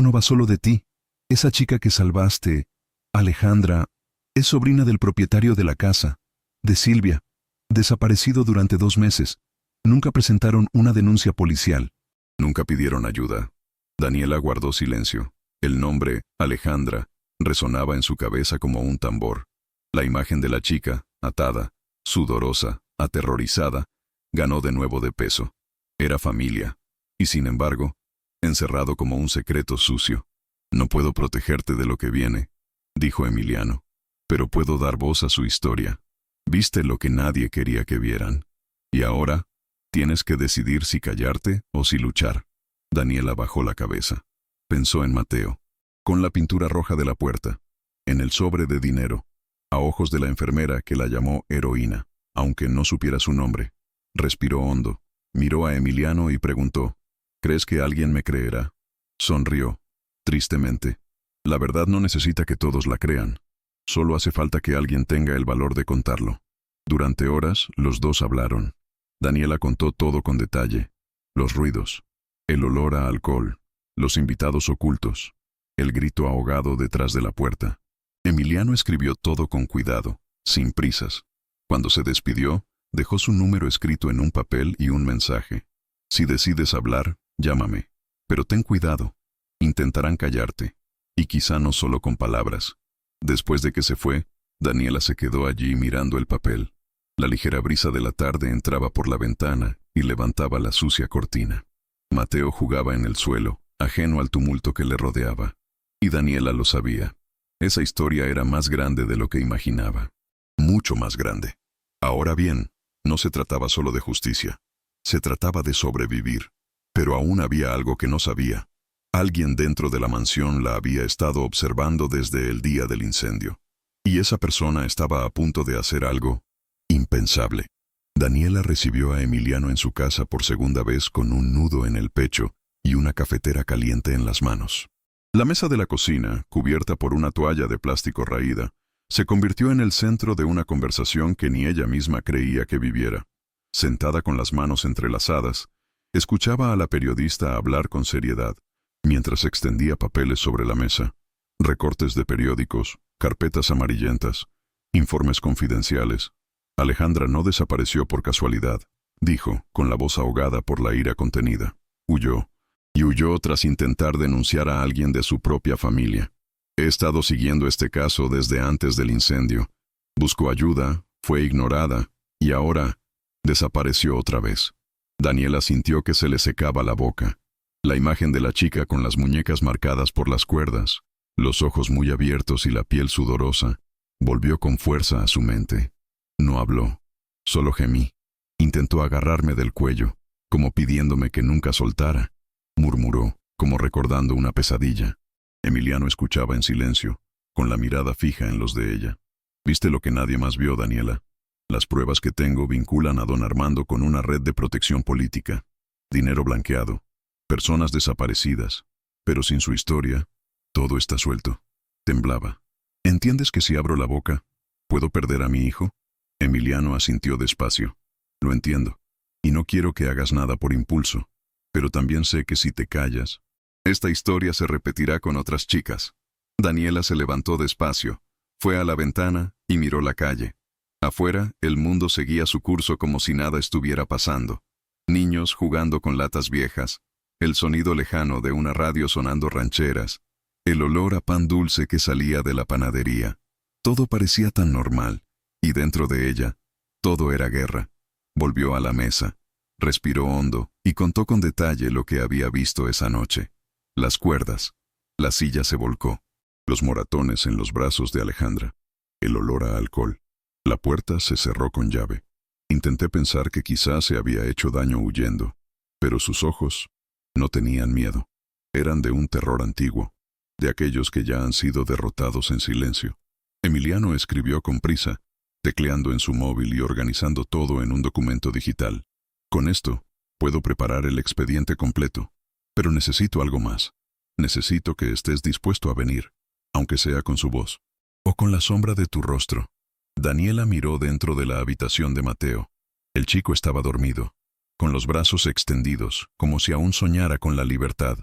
no va solo de ti. Esa chica que salvaste, Alejandra, es sobrina del propietario de la casa, de Silvia, desaparecido durante 2 meses. Nunca presentaron una denuncia policial». Nunca pidieron ayuda. Daniela guardó silencio. El nombre, Alejandra, resonaba en su cabeza como un tambor. La imagen de la chica, atada, sudorosa, aterrorizada, ganó de nuevo de peso. Era familia. Y sin embargo, encerrado como un secreto sucio. «No puedo protegerte de lo que viene», dijo Emiliano, «pero puedo dar voz a su historia. Viste lo que nadie quería que vieran. Y ahora, tienes que decidir si callarte o si luchar». Daniela bajó la cabeza. Pensó en Mateo, con la pintura roja de la puerta, en el sobre de dinero, a ojos de la enfermera que la llamó heroína, aunque no supiera su nombre. Respiró hondo, miró a Emiliano y preguntó: «¿Crees que alguien me creerá?». Sonrió, tristemente. La verdad no necesita que todos la crean. Solo hace falta que alguien tenga el valor de contarlo. Durante horas, los dos hablaron. Daniela contó todo con detalle. Los ruidos, el olor a alcohol, los invitados ocultos, el grito ahogado detrás de la puerta. Emiliano escribió todo con cuidado, sin prisas. Cuando se despidió, dejó su número escrito en un papel y un mensaje: «Si decides hablar, llámame. Pero ten cuidado. Intentarán callarte. y quizá no solo con palabras. Después de que se fue, Daniela se quedó allí mirando el papel. La ligera brisa de la tarde entraba por la ventana y levantaba la sucia cortina. Mateo jugaba en el suelo, ajeno al tumulto que le rodeaba. Y Daniela lo sabía. Esa historia era más grande de lo que imaginaba. Mucho más grande. Ahora bien, no se trataba solo de justicia. Se trataba de sobrevivir. Pero aún había algo que no sabía. Alguien dentro de la mansión la había estado observando desde el día del incendio. Y esa persona estaba a punto de hacer algo impensable. Daniela recibió a Emiliano en su casa por segunda vez con un nudo en el pecho y una cafetera caliente en las manos. La mesa de la cocina, cubierta por una toalla de plástico raída, se convirtió en el centro de una conversación que ni ella misma creía que viviera. Sentada con las manos entrelazadas, escuchaba a la periodista hablar con seriedad, mientras extendía papeles sobre la mesa, recortes de periódicos, carpetas amarillentas, informes confidenciales. Alejandra no desapareció por casualidad, dijo, con la voz ahogada por la ira contenida. Huyó. Y huyó tras intentar denunciar a alguien de su propia familia. He estado siguiendo este caso desde antes del incendio. Buscó ayuda, fue ignorada, y ahora desapareció otra vez. Daniela sintió que se le secaba la boca. La imagen de la chica con las muñecas marcadas por las cuerdas, los ojos muy abiertos y la piel sudorosa, volvió con fuerza a su mente. No habló, solo gemí. Intentó agarrarme del cuello, como pidiéndome que nunca soltara. Murmuró, como recordando una pesadilla. Emiliano escuchaba en silencio, con la mirada fija en los de ella. ¿Viste lo que nadie más vio, Daniela? Las pruebas que tengo vinculan a don Armando con una red de protección política. Dinero blanqueado. Personas desaparecidas. Pero sin su historia, todo está suelto. Temblaba. ¿Entiendes que si abro la boca, puedo perder a mi hijo? Emiliano asintió despacio. Lo entiendo. Y no quiero que hagas nada por impulso. Pero también sé que si te callas, esta historia se repetirá con otras chicas. Daniela se levantó despacio, fue a la ventana y miró la calle. Afuera, el mundo seguía su curso como si nada estuviera pasando. Niños jugando con latas viejas, el sonido lejano de una radio sonando rancheras, el olor a pan dulce que salía de la panadería. Todo parecía tan normal, y dentro de ella, todo era guerra. Volvió a la mesa. Respiró hondo y contó con detalle lo que había visto esa noche. Las cuerdas. La silla se volcó. Los moratones en los brazos de Alejandra. El olor a alcohol. La puerta se cerró con llave. Intenté pensar que quizás se había hecho daño huyendo, pero sus ojos no tenían miedo. Eran de un terror antiguo, de aquellos que ya han sido derrotados en silencio. Emiliano escribió con prisa, tecleando en su móvil y organizando todo en un documento digital. Con esto, puedo preparar el expediente completo, pero necesito algo más. Necesito que estés dispuesto a venir, aunque sea con su voz, o con la sombra de tu rostro. Daniela miró dentro de la habitación de Mateo. El chico estaba dormido, con los brazos extendidos, como si aún soñara con la libertad.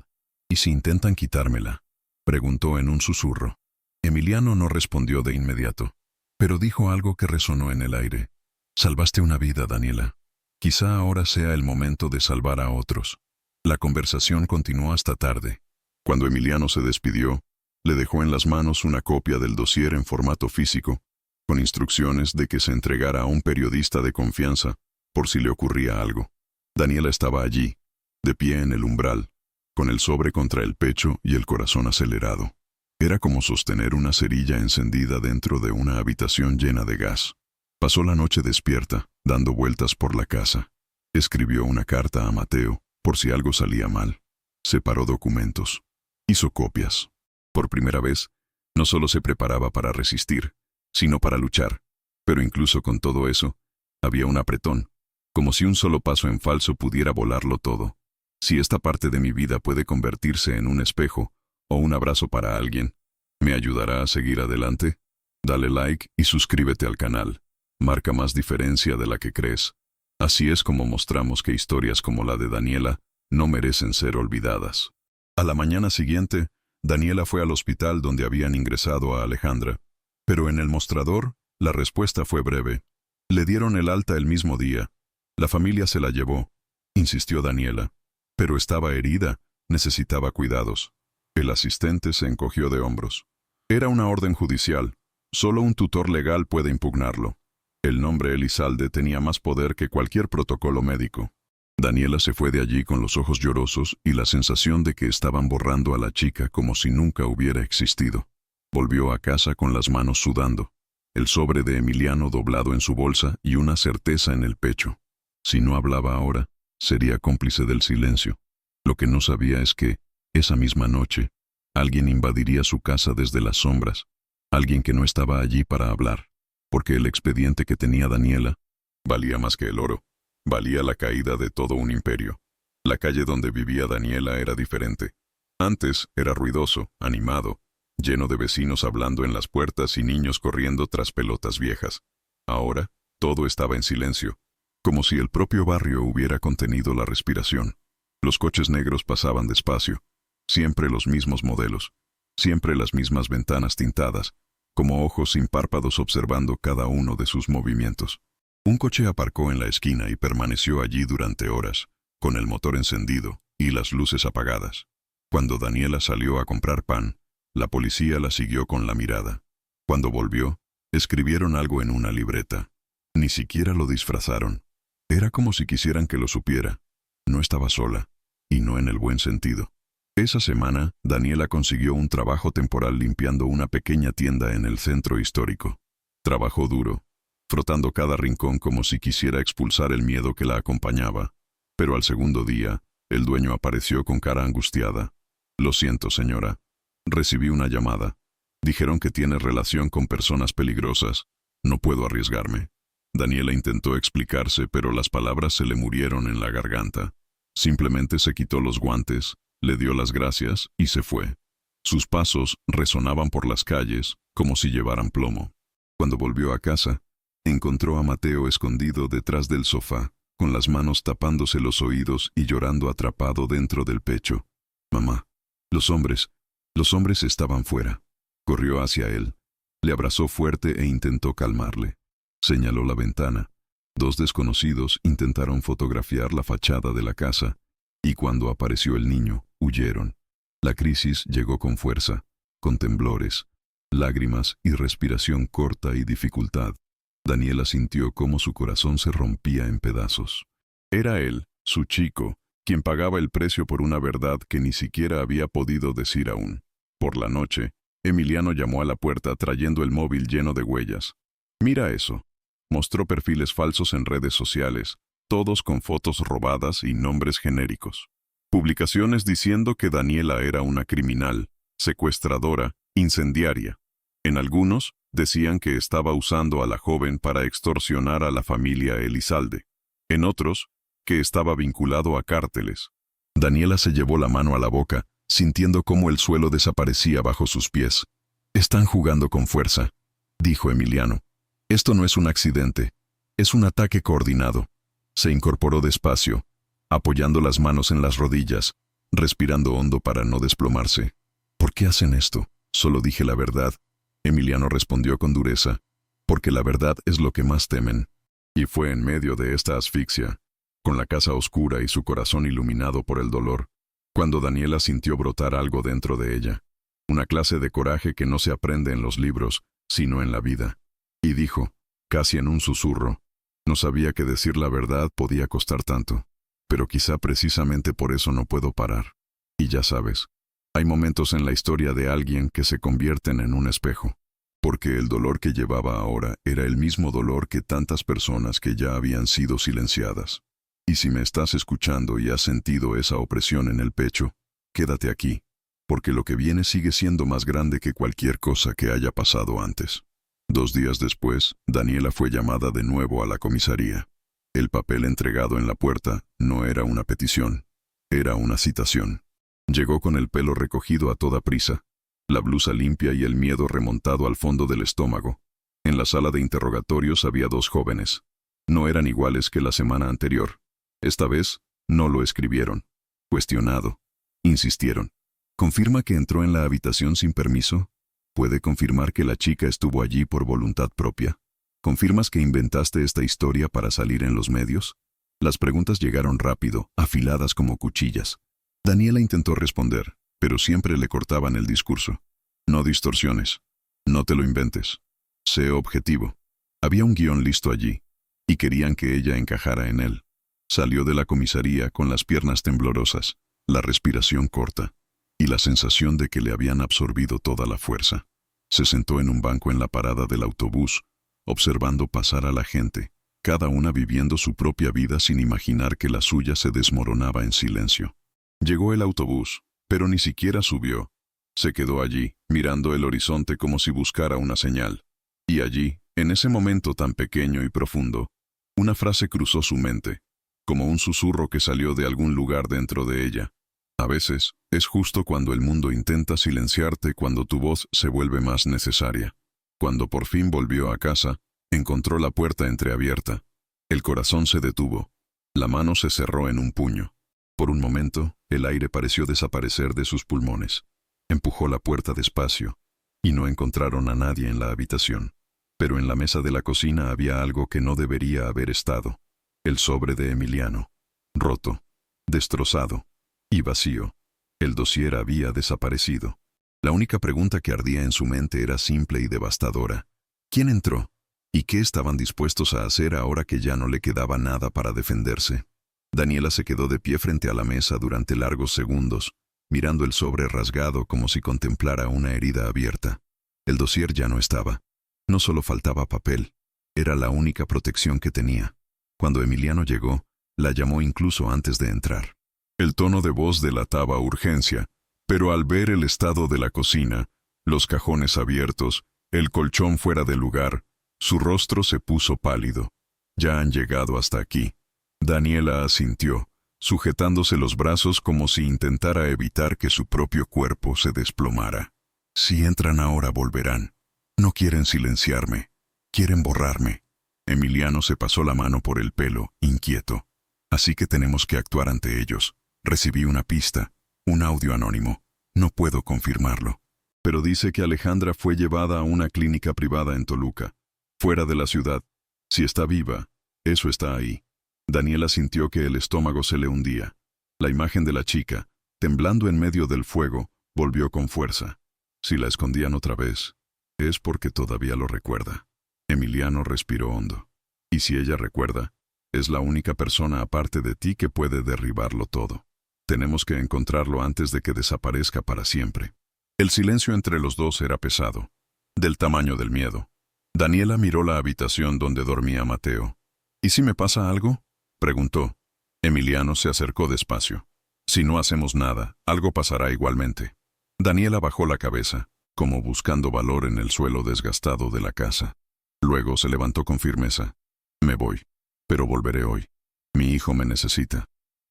¿Y si intentan quitármela?, preguntó en un susurro. Emiliano no respondió de inmediato, pero dijo algo que resonó en el aire. Salvaste una vida, Daniela. Quizá ahora sea el momento de salvar a otros. La conversación continuó hasta tarde. Cuando Emiliano se despidió, le dejó en las manos una copia del dossier en formato físico, con instrucciones de que se entregara a un periodista de confianza, por si le ocurría algo. Daniela estaba allí, de pie en el umbral, con el sobre contra el pecho y el corazón acelerado. Era como sostener una cerilla encendida dentro de una habitación llena de gas. Pasó la noche despierta, dando vueltas por la casa. Escribió una carta a Mateo, por si algo salía mal. Separó documentos. Hizo copias. Por primera vez, no solo se preparaba para resistir, sino para luchar. Pero incluso con todo eso, había un apretón, como si un solo paso en falso pudiera volarlo todo. Si esta parte de mi vida puede convertirse en un espejo o un abrazo para alguien, ¿me ayudará a seguir adelante? Dale like y suscríbete al canal. Marca más diferencia de la que crees. Así es como mostramos que historias como la de Daniela no merecen ser olvidadas. A la mañana siguiente, Daniela fue al hospital donde habían ingresado a Alejandra. Pero en el mostrador, la respuesta fue breve. Le dieron el alta el mismo día. La familia se la llevó, insistió Daniela. Pero estaba herida, necesitaba cuidados. El asistente se encogió de hombros. Era una orden judicial. Solo un tutor legal puede impugnarlo. El nombre Elizalde tenía más poder que cualquier protocolo médico. Daniela se fue de allí con los ojos llorosos y la sensación de que estaban borrando a la chica como si nunca hubiera existido. Volvió a casa con las manos sudando, el sobre de Emiliano doblado en su bolsa y una certeza en el pecho. Si no hablaba ahora, sería cómplice del silencio. Lo que no sabía es que, esa misma noche, alguien invadiría su casa desde las sombras, alguien que no estaba allí para hablar, porque el expediente que tenía Daniela valía más que el oro, valía la caída de todo un imperio. La calle donde vivía Daniela era diferente. Antes era ruidoso, animado, lleno de vecinos hablando en las puertas y niños corriendo tras pelotas viejas. Ahora, todo estaba en silencio, como si el propio barrio hubiera contenido la respiración. Los coches negros pasaban despacio, siempre los mismos modelos, siempre las mismas ventanas tintadas, como ojos sin párpados observando cada uno de sus movimientos. Un coche aparcó en la esquina y permaneció allí durante horas, con el motor encendido y las luces apagadas. Cuando Daniela salió a comprar pan, la policía la siguió con la mirada. Cuando volvió, escribieron algo en una libreta. Ni siquiera lo disfrazaron. Era como si quisieran que lo supiera. No estaba sola, y no en el buen sentido. Esa semana, Daniela consiguió un trabajo temporal limpiando una pequeña tienda en el centro histórico. Trabajó duro, frotando cada rincón como si quisiera expulsar el miedo que la acompañaba. Pero al segundo día, el dueño apareció con cara angustiada. «Lo siento, señora. Recibí una llamada. Dijeron que tiene relación con personas peligrosas. No puedo arriesgarme». Daniela intentó explicarse, pero las palabras se le murieron en la garganta. Simplemente se quitó los guantes, le dio las gracias y se fue. Sus pasos resonaban por las calles como si llevaran plomo. Cuando volvió a casa, encontró a Mateo escondido detrás del sofá, con las manos tapándose los oídos y llorando atrapado dentro del pecho. «Mamá, los hombres estaban fuera». Corrió hacia él, le abrazó fuerte e intentó calmarle. Señaló la ventana. Dos desconocidos intentaron fotografiar la fachada de la casa, y cuando apareció el niño, huyeron. La crisis llegó con fuerza, con temblores, lágrimas y respiración corta y dificultad. Daniela sintió cómo su corazón se rompía en pedazos. Era él, su chico, quien pagaba el precio por una verdad que ni siquiera había podido decir aún. Por la noche, Emiliano llamó a la puerta trayendo el móvil lleno de huellas. «Mira eso». Mostró perfiles falsos en redes sociales, todos con fotos robadas y nombres genéricos. Publicaciones diciendo que Daniela era una criminal, secuestradora, incendiaria. En algunos, decían que estaba usando a la joven para extorsionar a la familia Elizalde. En otros, que estaba vinculado a cárteles. Daniela se llevó la mano a la boca, sintiendo cómo el suelo desaparecía bajo sus pies. «Están jugando con fuerza», dijo Emiliano. «Esto no es un accidente, es un ataque coordinado». Se incorporó despacio, apoyando las manos en las rodillas, respirando hondo para no desplomarse. «¿Por qué hacen esto?». «Solo dije la verdad», Emiliano respondió con dureza. «Porque la verdad es lo que más temen». Y fue en medio de esta asfixia, con la casa oscura y su corazón iluminado por el dolor, cuando Daniela sintió brotar algo dentro de ella. Una clase de coraje que no se aprende en los libros, sino en la vida. Y dijo, casi en un susurro, «No sabía que decir la verdad podía costar tanto, pero quizá precisamente por eso no puedo parar. Y ya sabes, hay momentos en la historia de alguien que se convierten en un espejo, porque el dolor que llevaba ahora era el mismo dolor que tantas personas que ya habían sido silenciadas. Y si me estás escuchando y has sentido esa opresión en el pecho, quédate aquí, porque lo que viene sigue siendo más grande que cualquier cosa que haya pasado antes». 2 días después, Daniela fue llamada de nuevo a la comisaría. El papel entregado en la puerta no era una petición, era una citación. Llegó con el pelo recogido a toda prisa, la blusa limpia y el miedo remontado al fondo del estómago. En la sala de interrogatorios había 2 jóvenes. No eran iguales que la semana anterior. Esta vez, no lo escribieron. Cuestionado, insistieron. «¿Confirma que entró en la habitación sin permiso? ¿Puede confirmar que la chica estuvo allí por voluntad propia? ¿Confirmas que inventaste esta historia para salir en los medios?». Las preguntas llegaron rápido, afiladas como cuchillas. Daniela intentó responder, pero siempre le cortaban el discurso. No distorsiones. No te lo inventes. Sé objetivo. Había un guión listo allí, y querían que ella encajara en él. Salió de la comisaría con las piernas temblorosas, la respiración corta, y la sensación de que le habían absorbido toda la fuerza. Se sentó en un banco en la parada del autobús, observando pasar a la gente, cada una viviendo su propia vida sin imaginar que la suya se desmoronaba en silencio. Llegó el autobús, pero ni siquiera subió. Se quedó allí, mirando el horizonte como si buscara una señal. Y allí, en ese momento tan pequeño y profundo, una frase cruzó su mente, como un susurro que salió de algún lugar dentro de ella. A veces, es justo cuando el mundo intenta silenciarte cuando tu voz se vuelve más necesaria. Cuando por fin volvió a casa, encontró la puerta entreabierta. El corazón se detuvo. La mano se cerró en un puño. Por un momento, el aire pareció desaparecer de sus pulmones. Empujó la puerta despacio, y no encontraron a nadie en la habitación. Pero en la mesa de la cocina había algo que no debería haber estado. El sobre de Emiliano. Roto, destrozado y vacío. El dossier había desaparecido. La única pregunta que ardía en su mente era simple y devastadora. ¿Quién entró? ¿Y qué estaban dispuestos a hacer ahora que ya no le quedaba nada para defenderse? Daniela se quedó de pie frente a la mesa durante largos segundos, mirando el sobre rasgado como si contemplara una herida abierta. El dossier ya no estaba. No solo faltaba papel, era la única protección que tenía. Cuando Emiliano llegó, la llamó incluso antes de entrar. El tono de voz delataba urgencia, pero al ver el estado de la cocina, los cajones abiertos, el colchón fuera de lugar, su rostro se puso pálido. Ya han llegado hasta aquí. Daniela asintió, sujetándose los brazos como si intentara evitar que su propio cuerpo se desplomara. Si entran ahora volverán. No quieren silenciarme. Quieren borrarme. Emiliano se pasó la mano por el pelo, inquieto. Así que tenemos que actuar ante ellos. Recibí una pista, un audio anónimo. No puedo confirmarlo. Pero dice que Alejandra fue llevada a una clínica privada en Toluca, fuera de la ciudad. Si está viva, eso está ahí. Daniela sintió que el estómago se le hundía. La imagen de la chica, temblando en medio del fuego, volvió con fuerza. Si la escondían otra vez, es porque todavía lo recuerda. Emiliano respiró hondo. Y si ella recuerda, es la única persona aparte de ti que puede derribarlo todo. Tenemos que encontrarlo antes de que desaparezca para siempre. El silencio entre los dos era pesado, del tamaño del miedo. Daniela miró la habitación donde dormía Mateo. ¿Y si me pasa algo?, preguntó. Emiliano se acercó despacio. Si no hacemos nada, algo pasará igualmente. Daniela bajó la cabeza, como buscando valor en el suelo desgastado de la casa. Luego se levantó con firmeza. Me voy, pero volveré hoy. Mi hijo me necesita.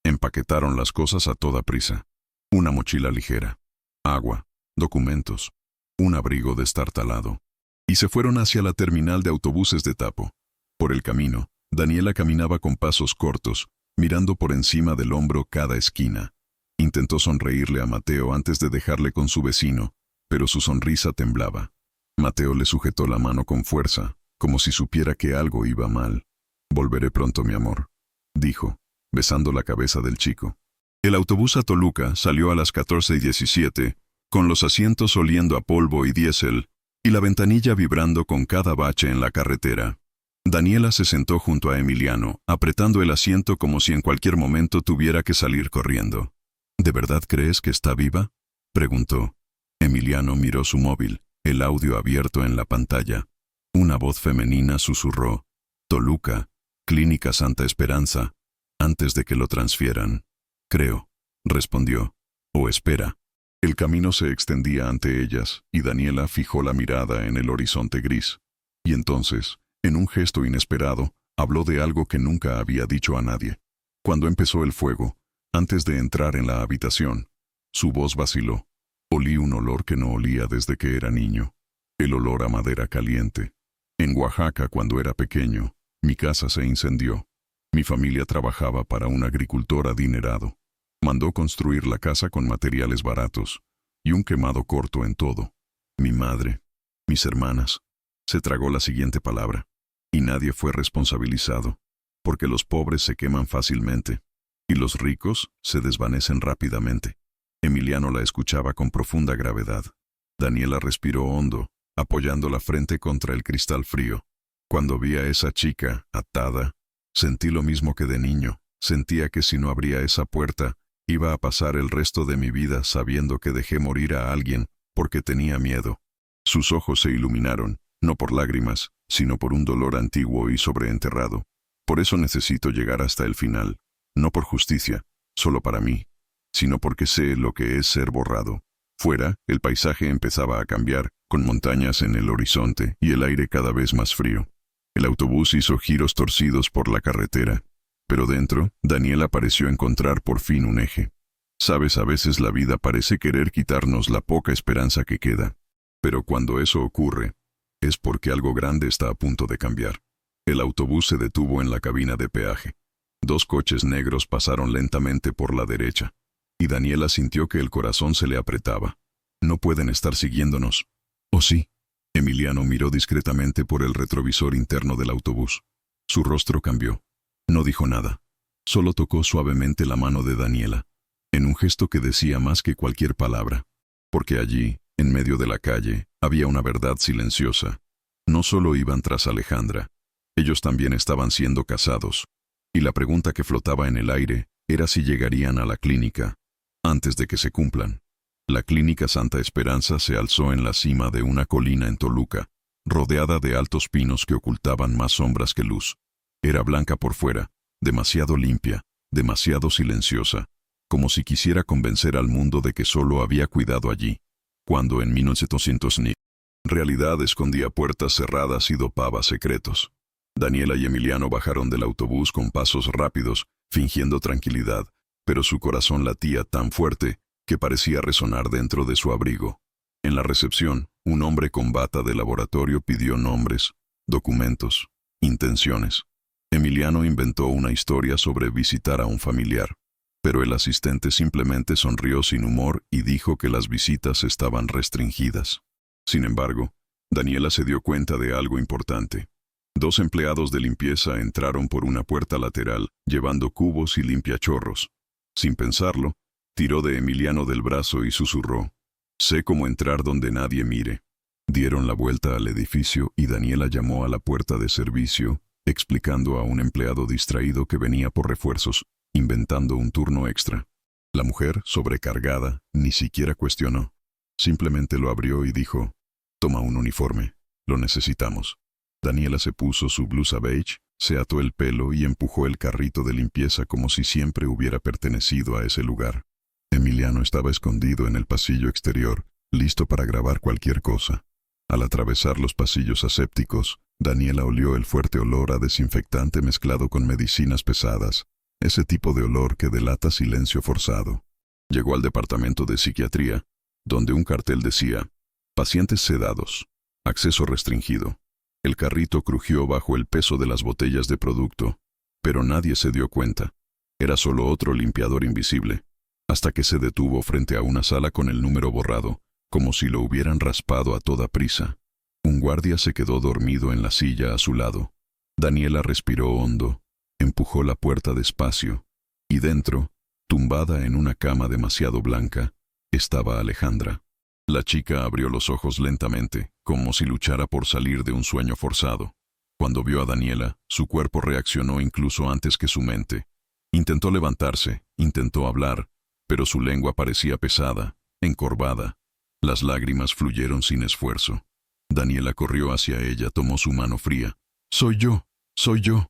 Empaquetaron las cosas a toda prisa. Una mochila ligera, agua, documentos, un abrigo destartalado. Y se fueron hacia la terminal de autobuses de Tapo. Por el camino, Daniela caminaba con pasos cortos, mirando por encima del hombro cada esquina. Intentó sonreírle a Mateo antes de dejarle con su vecino, pero su sonrisa temblaba. Mateo le sujetó la mano con fuerza, como si supiera que algo iba mal. Volveré pronto, mi amor, dijo, besando la cabeza del chico. El autobús a Toluca salió a las 14:17, con los asientos oliendo a polvo y diésel, y la ventanilla vibrando con cada bache en la carretera. Daniela se sentó junto a Emiliano, apretando el asiento como si en cualquier momento tuviera que salir corriendo. ¿De verdad crees que está viva?, preguntó. Emiliano miró su móvil, el audio abierto en la pantalla. Una voz femenina susurró: Toluca, Clínica Santa Esperanza, antes de que lo transfieran. Creo, respondió. O espera. El camino se extendía ante ellas, y Daniela fijó la mirada en el horizonte gris. Y entonces, en un gesto inesperado, habló de algo que nunca había dicho a nadie. Cuando empezó el fuego, antes de entrar en la habitación, su voz vaciló. Olí un olor que no olía desde que era niño. El olor a madera caliente. En Oaxaca, cuando era pequeño, mi casa se incendió. Mi familia trabajaba para un agricultor adinerado. Mandó construir la casa con materiales baratos y un quemado corto en todo. Mi madre, mis hermanas, se tragó la siguiente palabra. Y nadie fue responsabilizado, porque los pobres se queman fácilmente y los ricos se desvanecen rápidamente. Emiliano la escuchaba con profunda gravedad. Daniela respiró hondo, apoyando la frente contra el cristal frío. Cuando vi a esa chica, atada, sentí lo mismo que de niño. Sentía que si no abría esa puerta, iba a pasar el resto de mi vida sabiendo que dejé morir a alguien porque tenía miedo. Sus ojos se iluminaron, no por lágrimas, sino por un dolor antiguo y sobreenterrado. Por eso necesito llegar hasta el final, no por justicia, solo para mí, sino porque sé lo que es ser borrado. Fuera, el paisaje empezaba a cambiar, con montañas en el horizonte y el aire cada vez más frío. El autobús hizo giros torcidos por la carretera, pero dentro, Daniela pareció encontrar por fin un eje. Sabes, a veces la vida parece querer quitarnos la poca esperanza que queda. Pero cuando eso ocurre, es porque algo grande está a punto de cambiar. El autobús se detuvo en la cabina de peaje. 2 coches negros pasaron lentamente por la derecha, y Daniela sintió que el corazón se le apretaba. No pueden estar siguiéndonos. ¿O sí? Emiliano miró discretamente por el retrovisor interno del autobús. Su rostro cambió. No dijo nada. Solo tocó suavemente la mano de Daniela, en un gesto que decía más que cualquier palabra. Porque allí, en medio de la calle, había una verdad silenciosa. No solo iban tras Alejandra, ellos también estaban siendo casados. Y la pregunta que flotaba en el aire era si llegarían a la clínica, antes de que se cumplan. La clínica Santa Esperanza se alzó en la cima de una colina en Toluca, rodeada de altos pinos que ocultaban más sombras que luz. Era blanca por fuera, demasiado limpia, demasiado silenciosa, como si quisiera convencer al mundo de que solo había cuidado allí, cuando en 1900 en realidad escondía puertas cerradas y dopaba secretos. Daniela y Emiliano bajaron del autobús con pasos rápidos, fingiendo tranquilidad, pero su corazón latía tan fuerte que parecía resonar dentro de su abrigo. En la recepción, un hombre con bata de laboratorio pidió nombres, documentos, intenciones. Emiliano inventó una historia sobre visitar a un familiar, pero el asistente simplemente sonrió sin humor y dijo que las visitas estaban restringidas. Sin embargo, Daniela se dio cuenta de algo importante. 2 empleados de limpieza entraron por una puerta lateral, llevando cubos y limpiachorros. Sin pensarlo, tiró de Emiliano del brazo y susurró: «Sé cómo entrar donde nadie mire». Dieron la vuelta al edificio y Daniela llamó a la puerta de servicio, explicando a un empleado distraído que venía por refuerzos, inventando un turno extra. La mujer, sobrecargada, ni siquiera cuestionó. Simplemente lo abrió y dijo: «Toma un uniforme, lo necesitamos». Daniela se puso su blusa beige, se ató el pelo y empujó el carrito de limpieza como si siempre hubiera pertenecido a ese lugar. Emiliano estaba escondido en el pasillo exterior, listo para grabar cualquier cosa. Al atravesar los pasillos asépticos, Daniela olió el fuerte olor a desinfectante mezclado con medicinas pesadas, ese tipo de olor que delata silencio forzado. Llegó al departamento de psiquiatría, donde un cartel decía: «Pacientes sedados, acceso restringido». El carrito crujió bajo el peso de las botellas de producto, pero nadie se dio cuenta. Era solo otro limpiador invisible, hasta que se detuvo frente a una sala con el número borrado, como si lo hubieran raspado a toda prisa. Un guardia se quedó dormido en la silla a su lado. Daniela respiró hondo, empujó la puerta despacio, y dentro, tumbada en una cama demasiado blanca, estaba Alejandra. La chica abrió los ojos lentamente, como si luchara por salir de un sueño forzado. Cuando vio a Daniela, su cuerpo reaccionó incluso antes que su mente. Intentó levantarse, intentó hablar, pero su lengua parecía pesada, encorvada. Las lágrimas fluyeron sin esfuerzo. Daniela corrió hacia ella, tomó su mano fría. «Soy yo, soy yo».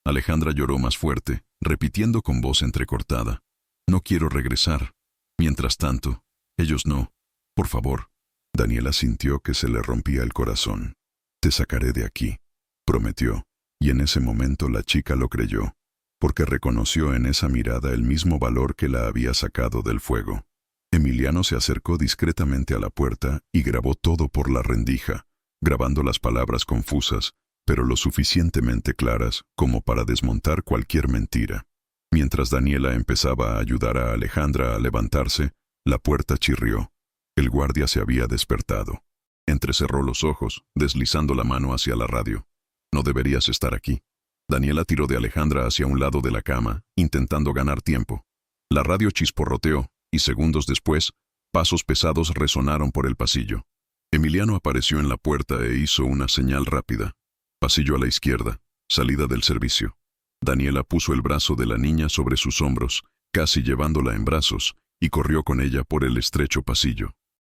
Alejandra lloró más fuerte, repitiendo con voz entrecortada: «No quiero regresar. Mientras tanto, ellos no. Por favor». Daniela sintió que se le rompía el corazón. «Te sacaré de aquí», prometió, y en ese momento la chica lo creyó, porque reconoció en esa mirada el mismo valor que la había sacado del fuego. Emiliano se acercó discretamente a la puerta y grabó todo por la rendija, grabando las palabras confusas, pero lo suficientemente claras como para desmontar cualquier mentira. Mientras Daniela empezaba a ayudar a Alejandra a levantarse, la puerta chirrió. El guardia se había despertado. Entrecerró los ojos, deslizando la mano hacia la radio. «No deberías estar aquí». Daniela tiró de Alejandra hacia un lado de la cama, intentando ganar tiempo. La radio chisporroteó, y segundos después, pasos pesados resonaron por el pasillo. Emiliano apareció en la puerta e hizo una señal rápida. Pasillo a la izquierda, salida del servicio. Daniela puso el brazo de la niña sobre sus hombros, casi llevándola en brazos, y corrió con ella por el estrecho pasillo.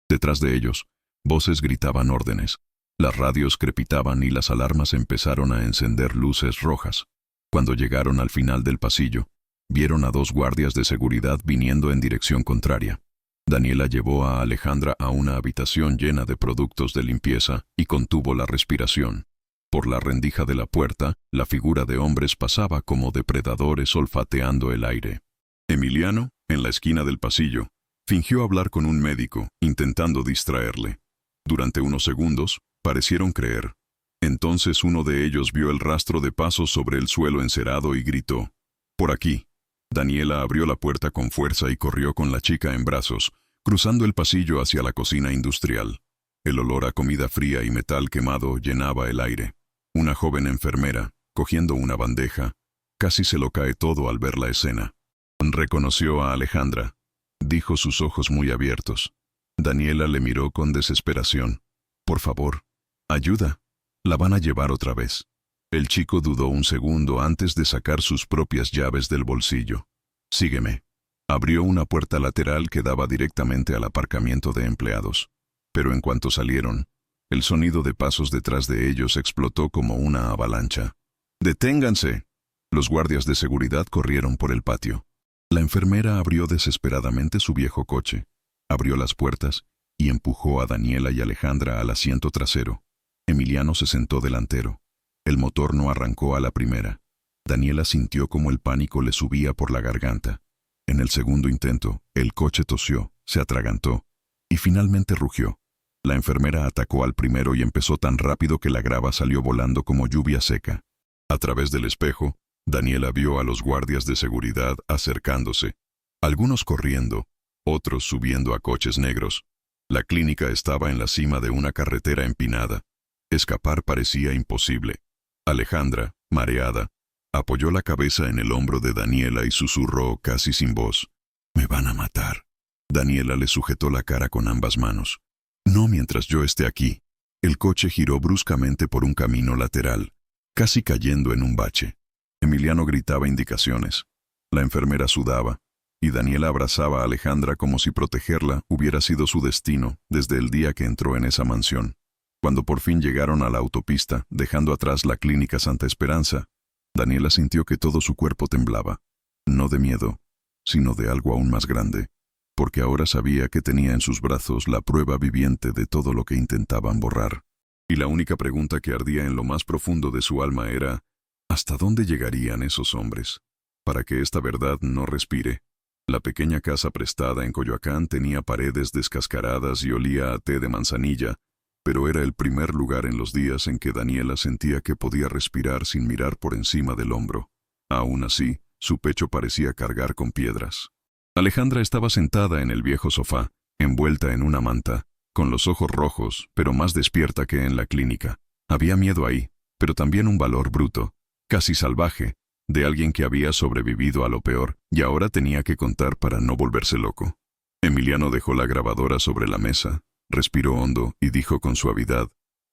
Detrás de ellos, voces gritaban órdenes. Las radios crepitaban y las alarmas empezaron a encender luces rojas. Cuando llegaron al final del pasillo, vieron a 2 guardias de seguridad viniendo en dirección contraria. Daniela llevó a Alejandra a una habitación llena de productos de limpieza y contuvo la respiración. Por la rendija de la puerta, la figura de hombres pasaba como depredadores olfateando el aire. Emiliano, en la esquina del pasillo, fingió hablar con un médico, intentando distraerle. Durante unos segundos, parecieron creer. Entonces uno de ellos vio el rastro de pasos sobre el suelo encerado y gritó: «¡Por aquí!». Daniela abrió la puerta con fuerza y corrió con la chica en brazos, cruzando el pasillo hacia la cocina industrial. El olor a comida fría y metal quemado llenaba el aire. Una joven enfermera, cogiendo una bandeja, casi se lo cae todo al ver la escena. Reconoció a Alejandra. Dijo, sus ojos muy abiertos. Daniela le miró con desesperación. «Por favor, ayuda. La van a llevar otra vez». El chico dudó un segundo antes de sacar sus propias llaves del bolsillo. «Sígueme». Abrió una puerta lateral que daba directamente al aparcamiento de empleados. Pero en cuanto salieron, el sonido de pasos detrás de ellos explotó como una avalancha. «¡Deténganse!». Los guardias de seguridad corrieron por el patio. La enfermera abrió desesperadamente su viejo coche, abrió las puertas y empujó a Daniela y Alejandra al asiento trasero. Emiliano se sentó delantero. El motor no arrancó a la primera. Daniela sintió como el pánico le subía por la garganta. En el segundo intento, el coche tosió, se atragantó y finalmente rugió. La enfermera atacó al primero y empezó tan rápido que la grava salió volando como lluvia seca. A través del espejo, Daniela vio a los guardias de seguridad acercándose, algunos corriendo, otros subiendo a coches negros. La clínica estaba en la cima de una carretera empinada. Escapar parecía imposible. Alejandra, mareada, apoyó la cabeza en el hombro de Daniela y susurró casi sin voz: «Me van a matar». Daniela le sujetó la cara con ambas manos. «No mientras yo esté aquí». El coche giró bruscamente por un camino lateral, casi cayendo en un bache. Emiliano gritaba indicaciones. La enfermera sudaba, y Daniela abrazaba a Alejandra como si protegerla hubiera sido su destino desde el día que entró en esa mansión. Cuando por fin llegaron a la autopista, dejando atrás la clínica Santa Esperanza, Daniela sintió que todo su cuerpo temblaba, no de miedo, sino de algo aún más grande, porque ahora sabía que tenía en sus brazos la prueba viviente de todo lo que intentaban borrar. Y la única pregunta que ardía en lo más profundo de su alma era: ¿hasta dónde llegarían esos hombres? Para que esta verdad no respire. La pequeña casa prestada en Coyoacán tenía paredes descascaradas y olía a té de manzanilla, pero era el primer lugar en los días en que Daniela sentía que podía respirar sin mirar por encima del hombro. Aún así, su pecho parecía cargar con piedras. Alejandra estaba sentada en el viejo sofá, envuelta en una manta, con los ojos rojos, pero más despierta que en la clínica. Había miedo ahí, pero también un valor bruto, casi salvaje, de alguien que había sobrevivido a lo peor y ahora tenía que contar para no volverse loco. Emiliano dejó la grabadora sobre la mesa, respiró hondo y dijo con suavidad: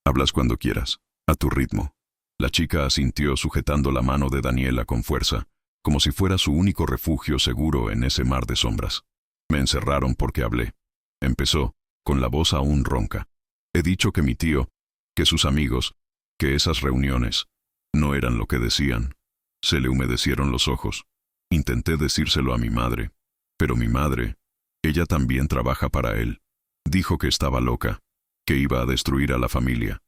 «Hablas cuando quieras, a tu ritmo». La chica asintió sujetando la mano de Daniela con fuerza, como si fuera su único refugio seguro en ese mar de sombras. «Me encerraron porque hablé», empezó, con la voz aún ronca. «He dicho que mi tío, que sus amigos, que esas reuniones, no eran lo que decían». Se le humedecieron los ojos. Intenté decírselo a mi madre, pero mi madre, ella también trabaja para él. Dijo que estaba loca, que iba a destruir a la familia.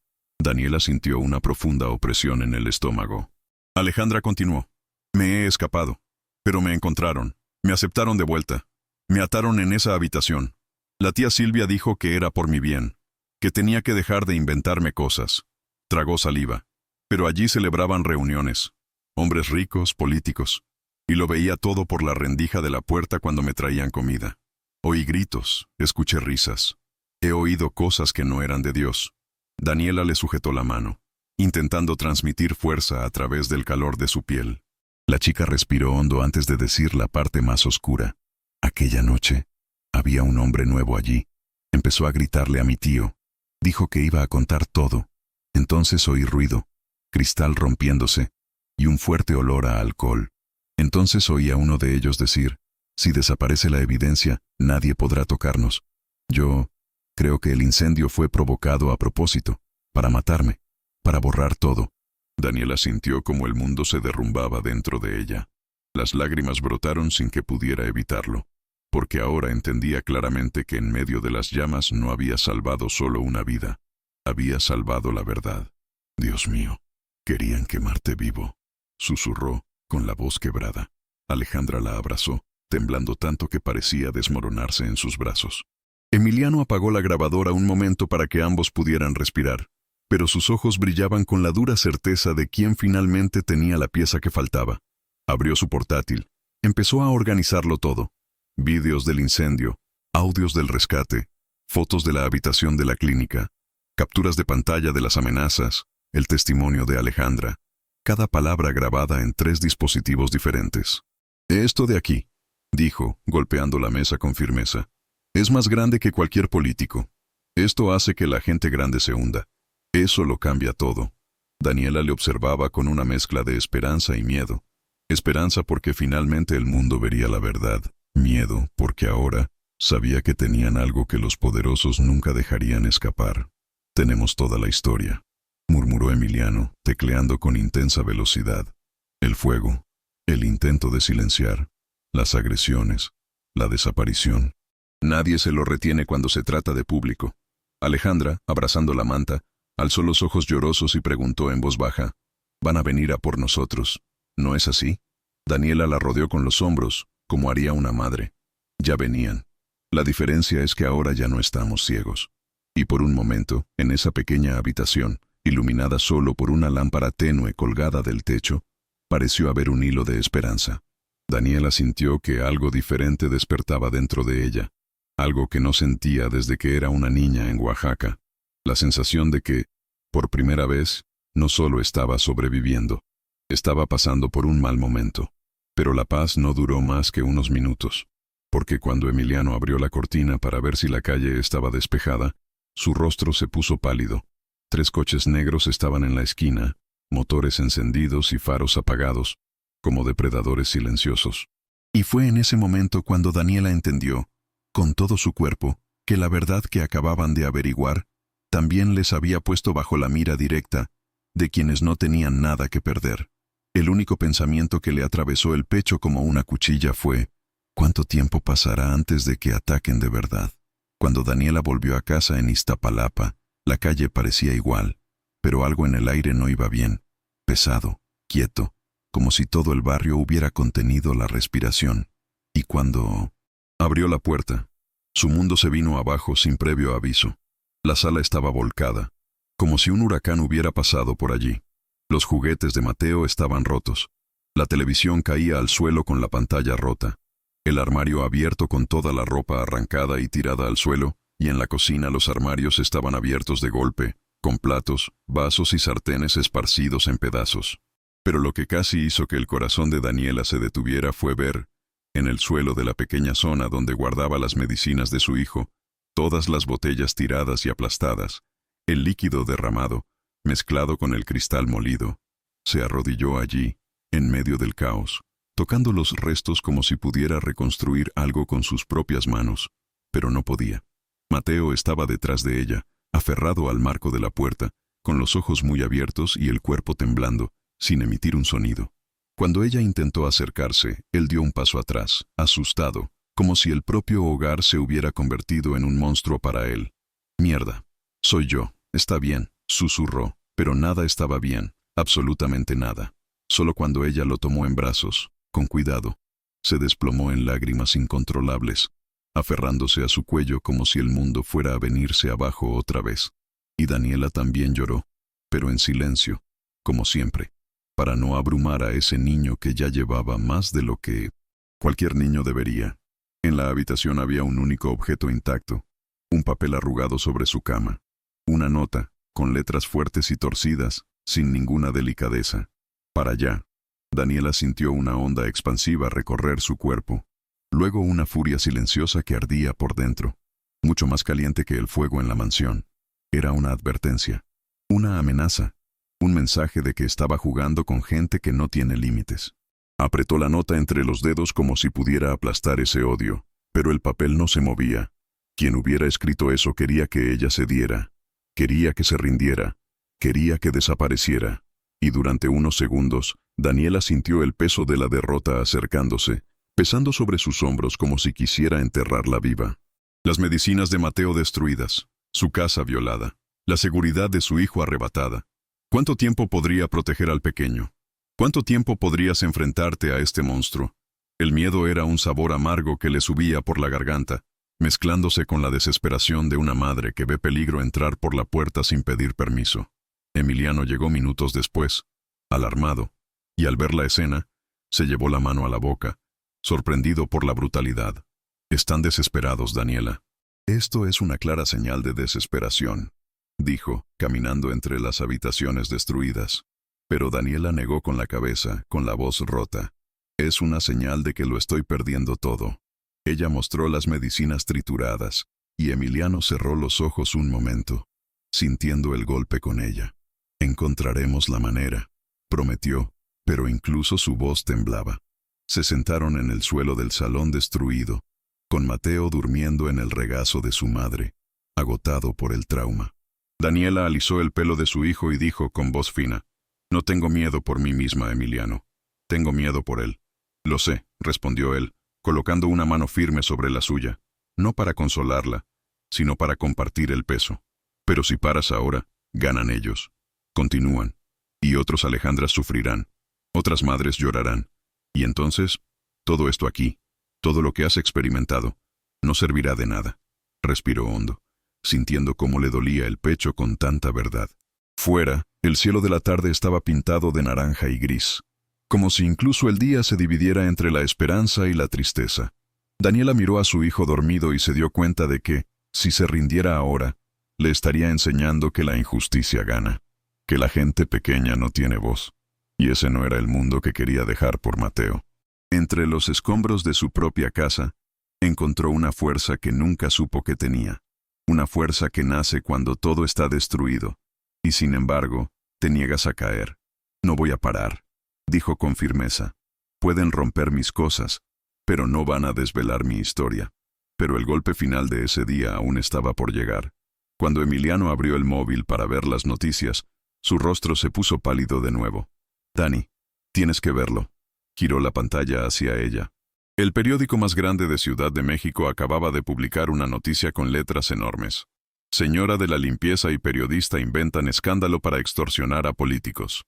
Daniela sintió una profunda opresión en el estómago. Alejandra continuó: «Me he escapado, pero me encontraron, me aceptaron de vuelta, me ataron en esa habitación. La tía Silvia dijo que era por mi bien, que tenía que dejar de inventarme cosas». Tragó saliva. Pero allí celebraban reuniones. Hombres ricos, políticos. Y lo veía todo por la rendija de la puerta cuando me traían comida. Oí gritos, escuché risas. He oído cosas que no eran de Dios. Daniela le sujetó la mano, intentando transmitir fuerza a través del calor de su piel. La chica respiró hondo antes de decir la parte más oscura. Aquella noche, Había un hombre nuevo allí. Empezó a gritarle a mi tío. Dijo que iba a contar todo. Entonces oí ruido, cristal rompiéndose, y un fuerte olor a alcohol. Entonces oí a uno de ellos decir, si desaparece la evidencia, nadie podrá tocarnos. Yo creo que el incendio fue provocado a propósito, para matarme, para borrar todo. Daniela sintió como el mundo se derrumbaba dentro de ella. Las lágrimas brotaron sin que pudiera evitarlo, porque ahora entendía claramente que en medio de las llamas no había salvado solo una vida, había salvado la verdad. Dios mío, querían quemarte vivo, susurró, con la voz quebrada. Alejandra la abrazó, temblando tanto que parecía desmoronarse en sus brazos. Emiliano apagó la grabadora un momento para que ambos pudieran respirar, pero sus ojos brillaban con la dura certeza de quién finalmente tenía la pieza que faltaba. Abrió su portátil, empezó a organizarlo todo. Vídeos del incendio, audios del rescate, fotos de la habitación de la clínica, capturas de pantalla de las amenazas, el testimonio de Alejandra, cada palabra grabada en 3 dispositivos diferentes. Esto de aquí, dijo, golpeando la mesa con firmeza, es más grande que cualquier político. Esto hace que la gente grande se hunda. Eso lo cambia todo. Daniela le observaba con una mezcla de esperanza y miedo. Esperanza porque finalmente el mundo vería la verdad. Miedo porque ahora sabía que tenían algo que los poderosos nunca dejarían escapar. Tenemos toda la historia, murmuró Emiliano, tecleando con intensa velocidad. El fuego, el intento de silenciar, las agresiones, la desaparición. Nadie se lo retiene cuando se trata de público. Alejandra, abrazando la manta, alzó los ojos llorosos y preguntó en voz baja, «Van a venir a por nosotros, ¿no es así?» Daniela la rodeó con los hombros, como haría una madre. Ya venían. La diferencia es que ahora ya no estamos ciegos. Y por un momento, en esa pequeña habitación, iluminada solo por una lámpara tenue colgada del techo, pareció haber un hilo de esperanza. Daniela sintió que algo diferente despertaba dentro de ella, algo que no sentía desde que era una niña en Oaxaca, la sensación de que, por primera vez, no solo estaba sobreviviendo, estaba pasando por un mal momento. Pero la paz no duró más que unos minutos, porque cuando Emiliano abrió la cortina para ver si la calle estaba despejada, su rostro se puso pálido. 3 coches negros estaban en la esquina, motores encendidos y faros apagados, como depredadores silenciosos. Y fue en ese momento cuando Daniela entendió, con todo su cuerpo, que la verdad que acababan de averiguar también les había puesto bajo la mira directa de quienes no tenían nada que perder. El único pensamiento que le atravesó el pecho como una cuchilla fue, ¿cuánto tiempo pasará antes de que ataquen de verdad? Cuando Daniela volvió a casa en Iztapalapa, la calle parecía igual, pero algo en el aire no iba bien, pesado, quieto, como si todo el barrio hubiera contenido la respiración. Y cuando abrió la puerta, su mundo se vino abajo sin previo aviso. La sala estaba volcada, como si un huracán hubiera pasado por allí. Los juguetes de Mateo estaban rotos. La televisión caía al suelo con la pantalla rota. El armario abierto con toda la ropa arrancada y tirada al suelo, y en la cocina los armarios estaban abiertos de golpe, con platos, vasos y sartenes esparcidos en pedazos. Pero lo que casi hizo que el corazón de Daniela se detuviera fue ver, en el suelo de la pequeña zona donde guardaba las medicinas de su hijo, todas las botellas tiradas y aplastadas, el líquido derramado, mezclado con el cristal molido. Se arrodilló allí, en medio del caos, tocando los restos como si pudiera reconstruir algo con sus propias manos, pero no podía. Mateo estaba detrás de ella, aferrado al marco de la puerta, con los ojos muy abiertos y el cuerpo temblando, sin emitir un sonido. Cuando ella intentó acercarse, él dio un paso atrás, asustado, como si el propio hogar se hubiera convertido en un monstruo para él. «Mierda, soy yo, está bien», susurró, pero nada estaba bien, absolutamente nada. Solo cuando ella lo tomó en brazos, con cuidado, se desplomó en lágrimas incontrolables, aferrándose a su cuello como si el mundo fuera a venirse abajo otra vez. Y Daniela también lloró, pero en silencio, como siempre, para no abrumar a ese niño que ya llevaba más de lo que cualquier niño debería. En la habitación había un único objeto intacto, un papel arrugado sobre su cama, una nota, con letras fuertes y torcidas, sin ninguna delicadeza. Para allá. Daniela sintió una onda expansiva recorrer su cuerpo. Luego una furia silenciosa que ardía por dentro, mucho más caliente que el fuego en la mansión. Era una advertencia, una amenaza, un mensaje de que estaba jugando con gente que no tiene límites. Apretó la nota entre los dedos como si pudiera aplastar ese odio, pero el papel no se movía. Quien hubiera escrito eso quería que ella cediera, quería que se rindiera, quería que desapareciera. Y durante unos segundos, Daniela sintió el peso de la derrota acercándose, pesando sobre sus hombros como si quisiera enterrarla viva. Las medicinas de Mateo destruidas, su casa violada, la seguridad de su hijo arrebatada. ¿Cuánto tiempo podría proteger al pequeño? ¿Cuánto tiempo podrías enfrentarte a este monstruo? El miedo era un sabor amargo que le subía por la garganta, mezclándose con la desesperación de una madre que ve peligro entrar por la puerta sin pedir permiso. Emiliano llegó minutos después, alarmado, y al ver la escena, se llevó la mano a la boca, sorprendido por la brutalidad. «Están desesperados, Daniela». «Esto es una clara señal de desesperación», dijo, caminando entre las habitaciones destruidas. Pero Daniela negó con la cabeza, con la voz rota. «Es una señal de que lo estoy perdiendo todo». Ella mostró las medicinas trituradas, y Emiliano cerró los ojos un momento, sintiendo el golpe con ella. «Encontraremos la manera», prometió, pero incluso su voz temblaba. Se sentaron en el suelo del salón destruido, con Mateo durmiendo en el regazo de su madre, agotado por el trauma. Daniela alisó el pelo de su hijo y dijo con voz fina: «No tengo miedo por mí misma, Emiliano. Tengo miedo por él». «Lo sé», respondió él, colocando una mano firme sobre la suya, no para consolarla, sino para compartir el peso. «Pero si paras ahora, ganan ellos. Continúan. Y otros Alejandras sufrirán. Otras madres llorarán. Y entonces, todo esto aquí, todo lo que has experimentado, no servirá de nada». Respiró hondo, sintiendo cómo le dolía el pecho con tanta verdad. Fuera, el cielo de la tarde estaba pintado de naranja y gris, como si incluso el día se dividiera entre la esperanza y la tristeza. Daniela miró a su hijo dormido y se dio cuenta de que, si se rindiera ahora, le estaría enseñando que la injusticia gana, que la gente pequeña no tiene voz. Y ese no era el mundo que quería dejar por Mateo. Entre los escombros de su propia casa, encontró una fuerza que nunca supo que tenía. Una fuerza que nace cuando todo está destruido. Y sin embargo, te niegas a caer. «No voy a parar», dijo con firmeza. «Pueden romper mis cosas, pero no van a desvelar mi historia». Pero el golpe final de ese día aún estaba por llegar. Cuando Emiliano abrió el móvil para ver las noticias, su rostro se puso pálido de nuevo. «Dani, tienes que verlo». Giró la pantalla hacia ella. El periódico más grande de Ciudad de México acababa de publicar una noticia con letras enormes. «Señora de la limpieza y periodista inventan escándalo para extorsionar a políticos»,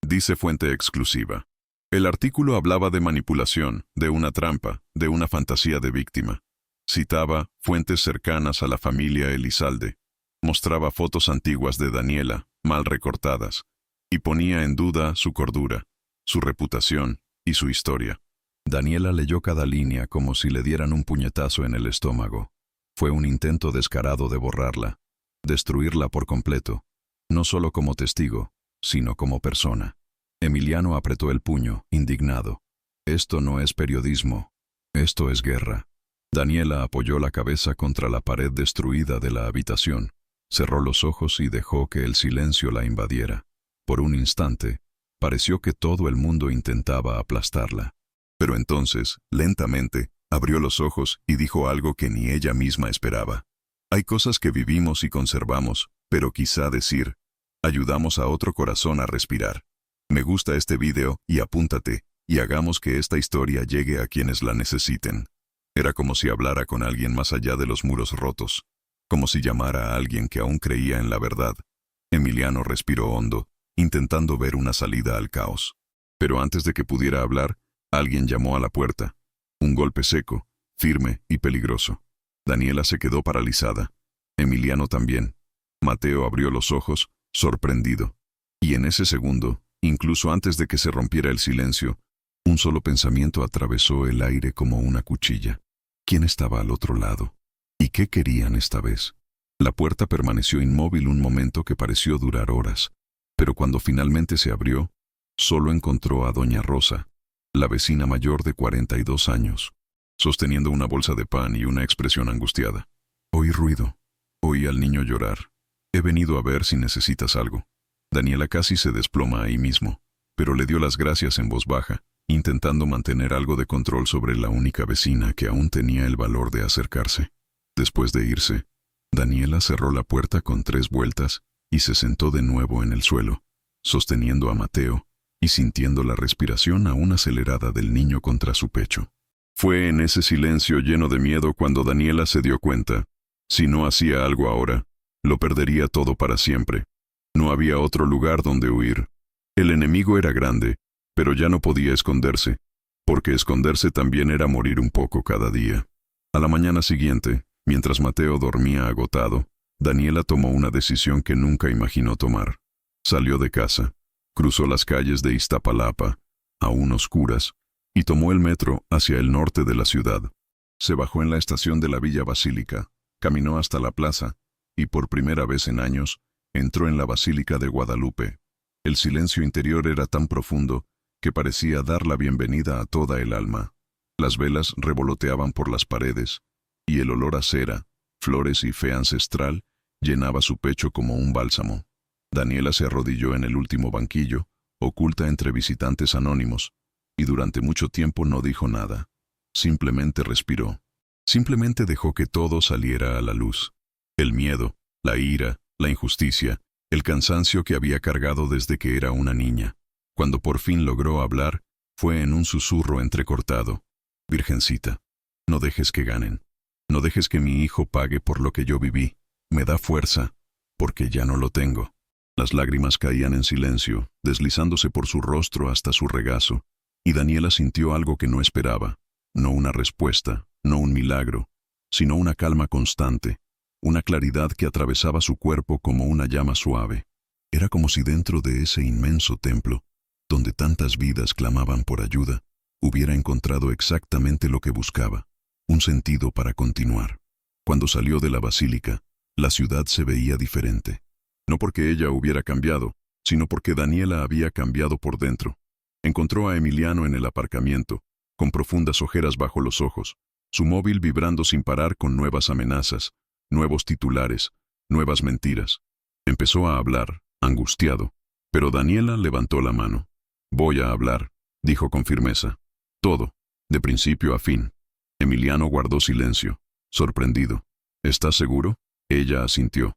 dice fuente exclusiva. El artículo hablaba de manipulación, de una trampa, de una fantasía de víctima. Citaba fuentes cercanas a la familia Elizalde. Mostraba fotos antiguas de Daniela, mal recortadas, y ponía en duda su cordura, su reputación y su historia. Daniela leyó cada línea como si le dieran un puñetazo en el estómago. Fue un intento descarado de borrarla, destruirla por completo, no solo como testigo, sino como persona. Emiliano apretó el puño, indignado. «Esto no es periodismo, esto es guerra». Daniela apoyó la cabeza contra la pared destruida de la habitación, cerró los ojos y dejó que el silencio la invadiera. Por un instante, pareció que todo el mundo intentaba aplastarla. Pero entonces, lentamente, abrió los ojos y dijo algo que ni ella misma esperaba. «Hay cosas que vivimos y conservamos, pero quizá decir, ayudamos a otro corazón a respirar. Me gusta este video y apúntate, y hagamos que esta historia llegue a quienes la necesiten». Era como si hablara con alguien más allá de los muros rotos, como si llamara a alguien que aún creía en la verdad. Emiliano respiró hondo, intentando ver una salida al caos. Pero antes de que pudiera hablar, alguien llamó a la puerta. Un golpe seco, firme y peligroso. Daniela se quedó paralizada. Emiliano también. Mateo abrió los ojos, sorprendido. Y en ese segundo, incluso antes de que se rompiera el silencio, un solo pensamiento atravesó el aire como una cuchilla. ¿Quién estaba al otro lado? ¿Y qué querían esta vez? La puerta permaneció inmóvil un momento que pareció durar horas, pero cuando finalmente se abrió, solo encontró a doña Rosa, la vecina mayor de 42 años. sosteniendo una bolsa de pan y una expresión angustiada. Oí ruido. Oí al niño llorar. He venido a ver si necesitas algo. Daniela casi se desploma ahí mismo, pero le dio las gracias en voz baja, intentando mantener algo de control sobre la única vecina que aún tenía el valor de acercarse. Después de irse, Daniela cerró la puerta con 3 vueltas y se sentó de nuevo en el suelo, sosteniendo a Mateo y sintiendo la respiración aún acelerada del niño contra su pecho. Fue en ese silencio lleno de miedo cuando Daniela se dio cuenta. Si no hacía algo ahora, lo perdería todo para siempre. No había otro lugar donde huir. El enemigo era grande, pero ya no podía esconderse, porque esconderse también era morir un poco cada día. A la mañana siguiente, mientras Mateo dormía agotado, Daniela tomó una decisión que nunca imaginó tomar. Salió de casa, cruzó las calles de Iztapalapa, aún oscuras, y tomó el metro hacia el norte de la ciudad. Se bajó en la estación de la Villa Basílica, caminó hasta la plaza, y por primera vez en años, entró en la Basílica de Guadalupe. El silencio interior era tan profundo que parecía dar la bienvenida a toda el alma. Las velas revoloteaban por las paredes, y el olor a cera, flores y fe ancestral llenaba su pecho como un bálsamo. Daniela se arrodilló en el último banquillo, oculta entre visitantes anónimos, y durante mucho tiempo no dijo nada. Simplemente respiró. Simplemente dejó que todo saliera a la luz. El miedo, la ira, la injusticia, el cansancio que había cargado desde que era una niña. Cuando por fin logró hablar, fue en un susurro entrecortado. Virgencita, no dejes que ganen. No dejes que mi hijo pague por lo que yo viví. Me da fuerza, porque ya no lo tengo. Las lágrimas caían en silencio, deslizándose por su rostro hasta su regazo, y Daniela sintió algo que no esperaba. No una respuesta, no un milagro, sino una calma constante, una claridad que atravesaba su cuerpo como una llama suave. Era como si dentro de ese inmenso templo, donde tantas vidas clamaban por ayuda, hubiera encontrado exactamente lo que buscaba, un sentido para continuar. Cuando salió de la basílica, la ciudad se veía diferente. No porque ella hubiera cambiado, sino porque Daniela había cambiado por dentro. Encontró a Emiliano en el aparcamiento, con profundas ojeras bajo los ojos, su móvil vibrando sin parar con nuevas amenazas, nuevos titulares, nuevas mentiras. Empezó a hablar, angustiado, pero Daniela levantó la mano. Voy a hablar, dijo con firmeza. Todo, de principio a fin. Emiliano guardó silencio, sorprendido. ¿Estás seguro? Ella asintió.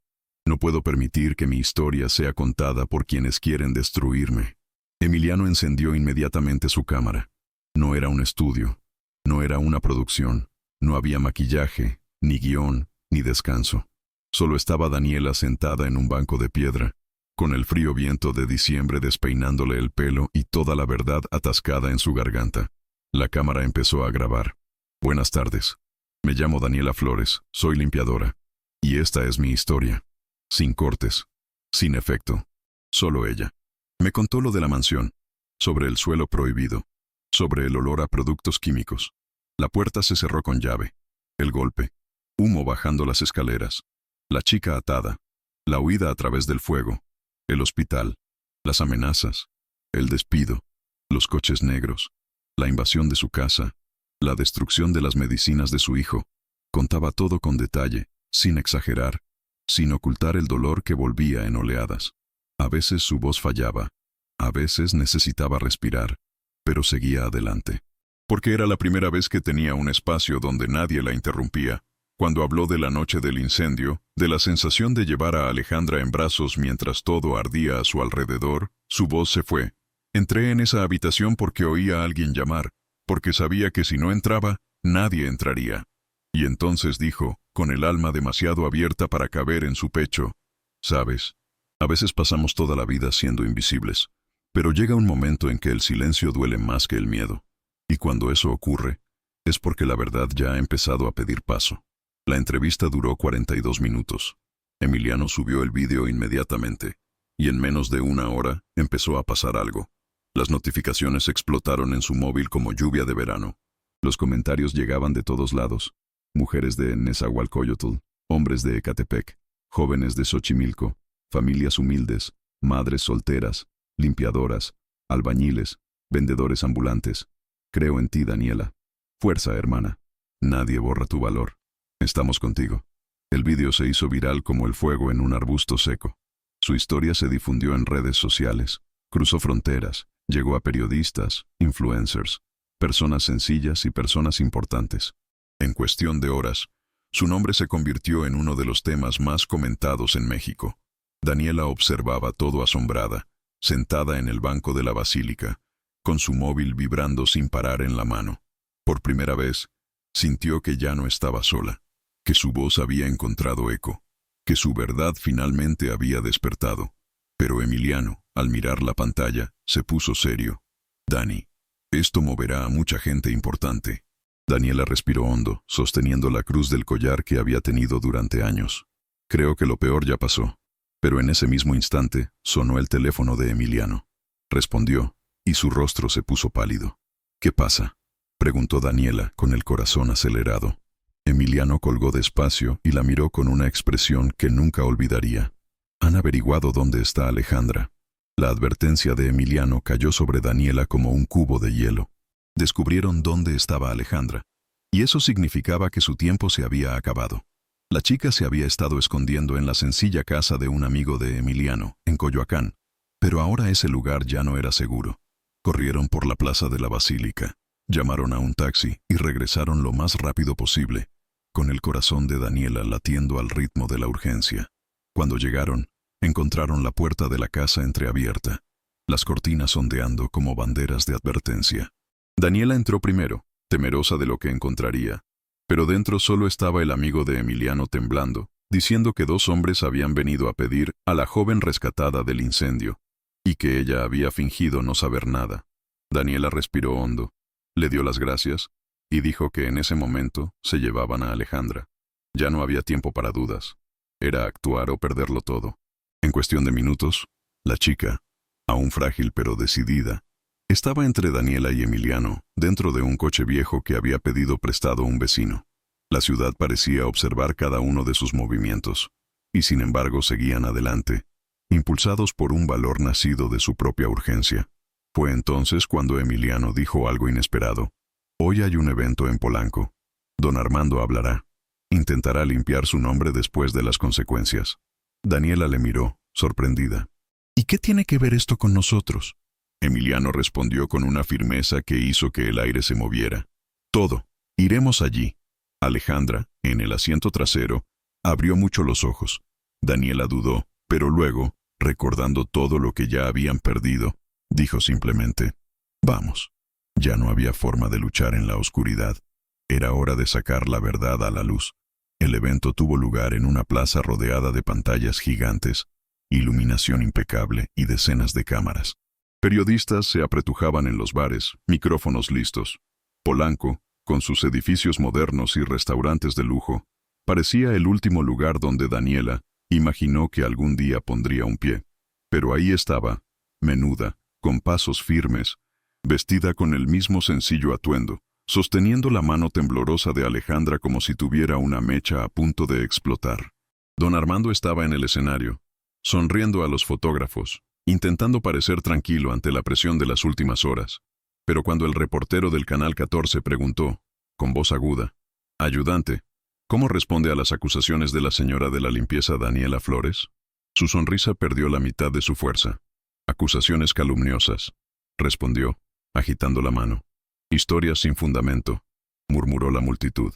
No puedo permitir que mi historia sea contada por quienes quieren destruirme. Emiliano encendió inmediatamente su cámara. No era un estudio, no era una producción, no había maquillaje, ni guión, ni descanso. Solo estaba Daniela sentada en un banco de piedra, con el frío viento de diciembre despeinándole el pelo y toda la verdad atascada en su garganta. La cámara empezó a grabar. Buenas tardes. Me llamo Daniela Flores, soy limpiadora. Y esta es mi historia. Sin cortes, sin efecto. Solo ella. Me contó lo de la mansión, sobre el suelo prohibido, sobre el olor a productos químicos. La puerta se cerró con llave. El golpe. Humo bajando las escaleras. La chica atada. La huida a través del fuego. El hospital. Las amenazas. El despido. Los coches negros. La invasión de su casa. La destrucción de las medicinas de su hijo. Contaba todo con detalle, sin exagerar, sin ocultar el dolor que volvía en oleadas. A veces su voz fallaba. A veces necesitaba respirar, pero seguía adelante. Porque era la primera vez que tenía un espacio donde nadie la interrumpía. Cuando habló de la noche del incendio, de la sensación de llevar a Alejandra en brazos mientras todo ardía a su alrededor, su voz se fue. Entré en esa habitación porque oía a alguien llamar, porque sabía que si no entraba, nadie entraría. Y entonces dijo, con el alma demasiado abierta para caber en su pecho, ¿sabes? A veces pasamos toda la vida siendo invisibles, pero llega un momento en que el silencio duele más que el miedo. Y cuando eso ocurre, es porque la verdad ya ha empezado a pedir paso. La entrevista duró 42 minutos. Emiliano subió el vídeo inmediatamente, y en menos de una hora empezó a pasar algo. Las notificaciones explotaron en su móvil como lluvia de verano. Los comentarios llegaban de todos lados. Mujeres de Nezahualcóyotl, hombres de Ecatepec, jóvenes de Xochimilco, familias humildes, madres solteras, limpiadoras, albañiles, vendedores ambulantes. Creo en ti, Daniela. Fuerza, hermana. Nadie borra tu valor. Estamos contigo. El vídeo se hizo viral como el fuego en un arbusto seco. Su historia se difundió en redes sociales, cruzó fronteras, llegó a periodistas, influencers, personas sencillas y personas importantes. En cuestión de horas, su nombre se convirtió en uno de los temas más comentados en México. Daniela observaba todo asombrada, sentada en el banco de la basílica, con su móvil vibrando sin parar en la mano. Por primera vez, sintió que ya no estaba sola, que su voz había encontrado eco, que su verdad finalmente había despertado. Pero Emiliano, al mirar la pantalla, se puso serio. Dani, esto moverá a mucha gente importante. Daniela respiró hondo, sosteniendo la cruz del collar que había tenido durante años. Creo que lo peor ya pasó. Pero en ese mismo instante, sonó el teléfono de Emiliano. Respondió, y su rostro se puso pálido. ¿Qué pasa?, preguntó Daniela, con el corazón acelerado. Emiliano colgó despacio y la miró con una expresión que nunca olvidaría. Han averiguado dónde está Alejandra. La advertencia de Emiliano cayó sobre Daniela como un cubo de hielo. Descubrieron dónde estaba Alejandra, y eso significaba que su tiempo se había acabado. La chica se había estado escondiendo en la sencilla casa de un amigo de Emiliano, en Coyoacán, pero ahora ese lugar ya no era seguro. Corrieron por la plaza de la Basílica, llamaron a un taxi y regresaron lo más rápido posible, con el corazón de Daniela latiendo al ritmo de la urgencia. Cuando llegaron, encontraron la puerta de la casa entreabierta, las cortinas ondeando como banderas de advertencia. Daniela entró primero, temerosa de lo que encontraría, pero dentro solo estaba el amigo de Emiliano temblando, diciendo que 2 hombres habían venido a pedir a la joven rescatada del incendio, y que ella había fingido no saber nada. Daniela respiró hondo, le dio las gracias, y dijo que en ese momento se llevaban a Alejandra. Ya no había tiempo para dudas. Era actuar o perderlo todo. En cuestión de minutos, la chica, aún frágil pero decidida, estaba entre Daniela y Emiliano, dentro de un coche viejo que había pedido prestado un vecino. La ciudad parecía observar cada uno de sus movimientos, y sin embargo seguían adelante, impulsados por un valor nacido de su propia urgencia. Fue entonces cuando Emiliano dijo algo inesperado. Hoy hay un evento en Polanco. Don Armando hablará. Intentará limpiar su nombre después de las consecuencias. Daniela le miró, sorprendida. ¿Y qué tiene que ver esto con nosotros? Emiliano respondió con una firmeza que hizo que el aire se moviera. Todo. Iremos allí. Alejandra, en el asiento trasero, abrió mucho los ojos. Daniela dudó, pero luego, recordando todo lo que ya habían perdido, dijo simplemente, «Vamos». Ya no había forma de luchar en la oscuridad. Era hora de sacar la verdad a la luz. El evento tuvo lugar en una plaza rodeada de pantallas gigantes, iluminación impecable y decenas de cámaras. Periodistas se apretujaban en los bares, micrófonos listos. Polanco, con sus edificios modernos y restaurantes de lujo, parecía el último lugar donde Daniela imaginó que algún día pondría un pie. Pero ahí estaba, menuda, con pasos firmes, vestida con el mismo sencillo atuendo, sosteniendo la mano temblorosa de Alejandra como si tuviera una mecha a punto de explotar. Don Armando estaba en el escenario, sonriendo a los fotógrafos, intentando parecer tranquilo ante la presión de las últimas horas. Pero cuando el reportero del Canal 14 preguntó, con voz aguda, «Ayudante, ¿cómo responde a las acusaciones de la señora de la limpieza Daniela Flores?», su sonrisa perdió la mitad de su fuerza. «Acusaciones calumniosas», respondió, agitando la mano. «Historias sin fundamento», murmuró la multitud.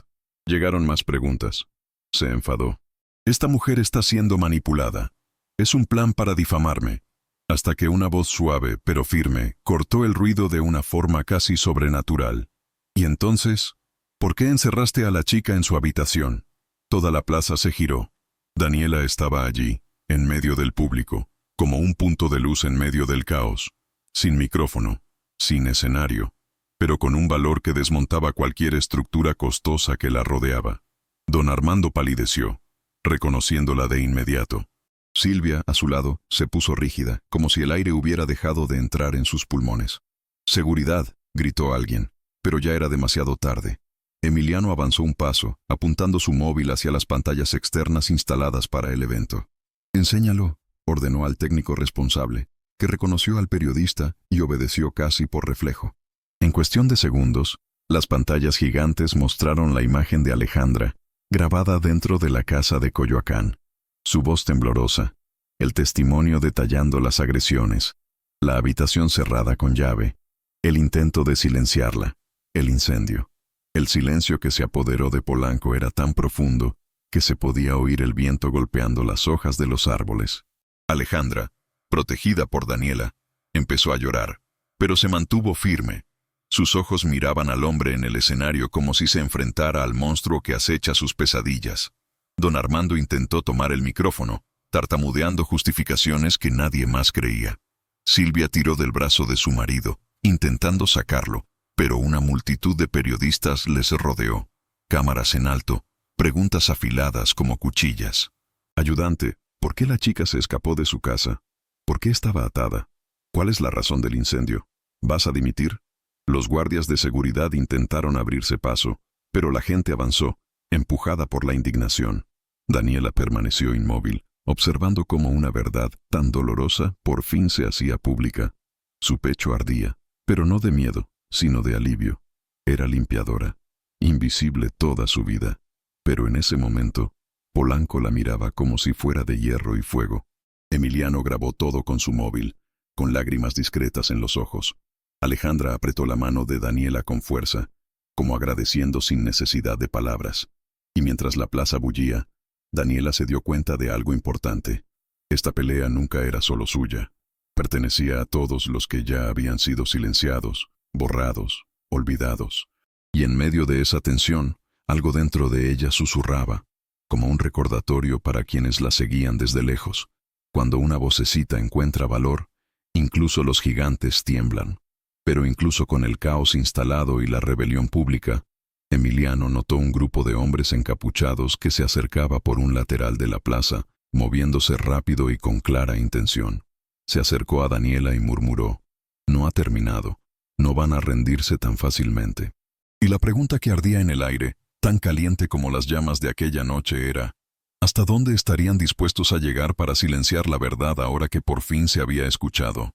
Llegaron más preguntas. Se enfadó. «Esta mujer está siendo manipulada. Es un plan para difamarme». Hasta que una voz suave, pero firme, cortó el ruido de una forma casi sobrenatural. «¿Y entonces? ¿Por qué encerraste a la chica en su habitación?» Toda la plaza se giró. Daniela estaba allí, en medio del público, como un punto de luz en medio del caos, sin micrófono, sin escenario, pero con un valor que desmontaba cualquier estructura costosa que la rodeaba. Don Armando palideció, reconociéndola de inmediato. Silvia, a su lado, se puso rígida, como si el aire hubiera dejado de entrar en sus pulmones. «¡Seguridad!», gritó alguien, pero ya era demasiado tarde. Emiliano avanzó un paso, apuntando su móvil hacia las pantallas externas instaladas para el evento. «Enséñalo», ordenó al técnico responsable, que reconoció al periodista y obedeció casi por reflejo. En cuestión de segundos, Las pantallas gigantes mostraron la imagen de Alejandra, grabada dentro de la casa de Coyoacán. Su voz temblorosa, el testimonio detallando las agresiones, la habitación cerrada con llave, el intento de silenciarla, el incendio. El silencio que se apoderó de Polanco era tan profundo que se podía oír el viento golpeando las hojas de los árboles. Alejandra, protegida por Daniela, empezó a llorar, pero se mantuvo firme. Sus ojos miraban al hombre en el escenario como si se enfrentara al monstruo que acecha sus pesadillas. Don Armando intentó tomar el micrófono, tartamudeando justificaciones que nadie más creía. Silvia tiró del brazo de su marido, intentando sacarlo, pero una multitud de periodistas les rodeó. Cámaras en alto, preguntas afiladas como cuchillas. Ayudante, ¿por qué la chica se escapó de su casa? ¿Por qué estaba atada? ¿Cuál es la razón del incendio? ¿Vas a dimitir? Los guardias de seguridad intentaron abrirse paso, pero la gente avanzó, empujada por la indignación. Daniela permaneció inmóvil, observando cómo una verdad tan dolorosa por fin se hacía pública. Su pecho ardía, pero no de miedo, sino de alivio. Era limpiadora, invisible toda su vida. Pero en ese momento, Polanco la miraba como si fuera de hierro y fuego. Emiliano grabó todo con su móvil, con lágrimas discretas en los ojos. Alejandra apretó la mano de Daniela con fuerza, como agradeciendo sin necesidad de palabras. Y mientras la plaza bullía, Daniela se dio cuenta de algo importante. Esta pelea nunca era solo suya. Pertenecía a todos los que ya habían sido silenciados, borrados, olvidados. Y en medio de esa tensión, algo dentro de ella susurraba, como un recordatorio para quienes la seguían desde lejos. Cuando una vocecita encuentra valor, incluso los gigantes tiemblan. Pero incluso con el caos instalado y la rebelión pública, Emiliano notó un grupo de hombres encapuchados que se acercaba por un lateral de la plaza, moviéndose rápido y con clara intención. Se acercó a Daniela y murmuró, «No ha terminado, no van a rendirse tan fácilmente». Y la pregunta que ardía en el aire, tan caliente como las llamas de aquella noche, era, ¿hasta dónde estarían dispuestos a llegar para silenciar la verdad ahora que por fin se había escuchado?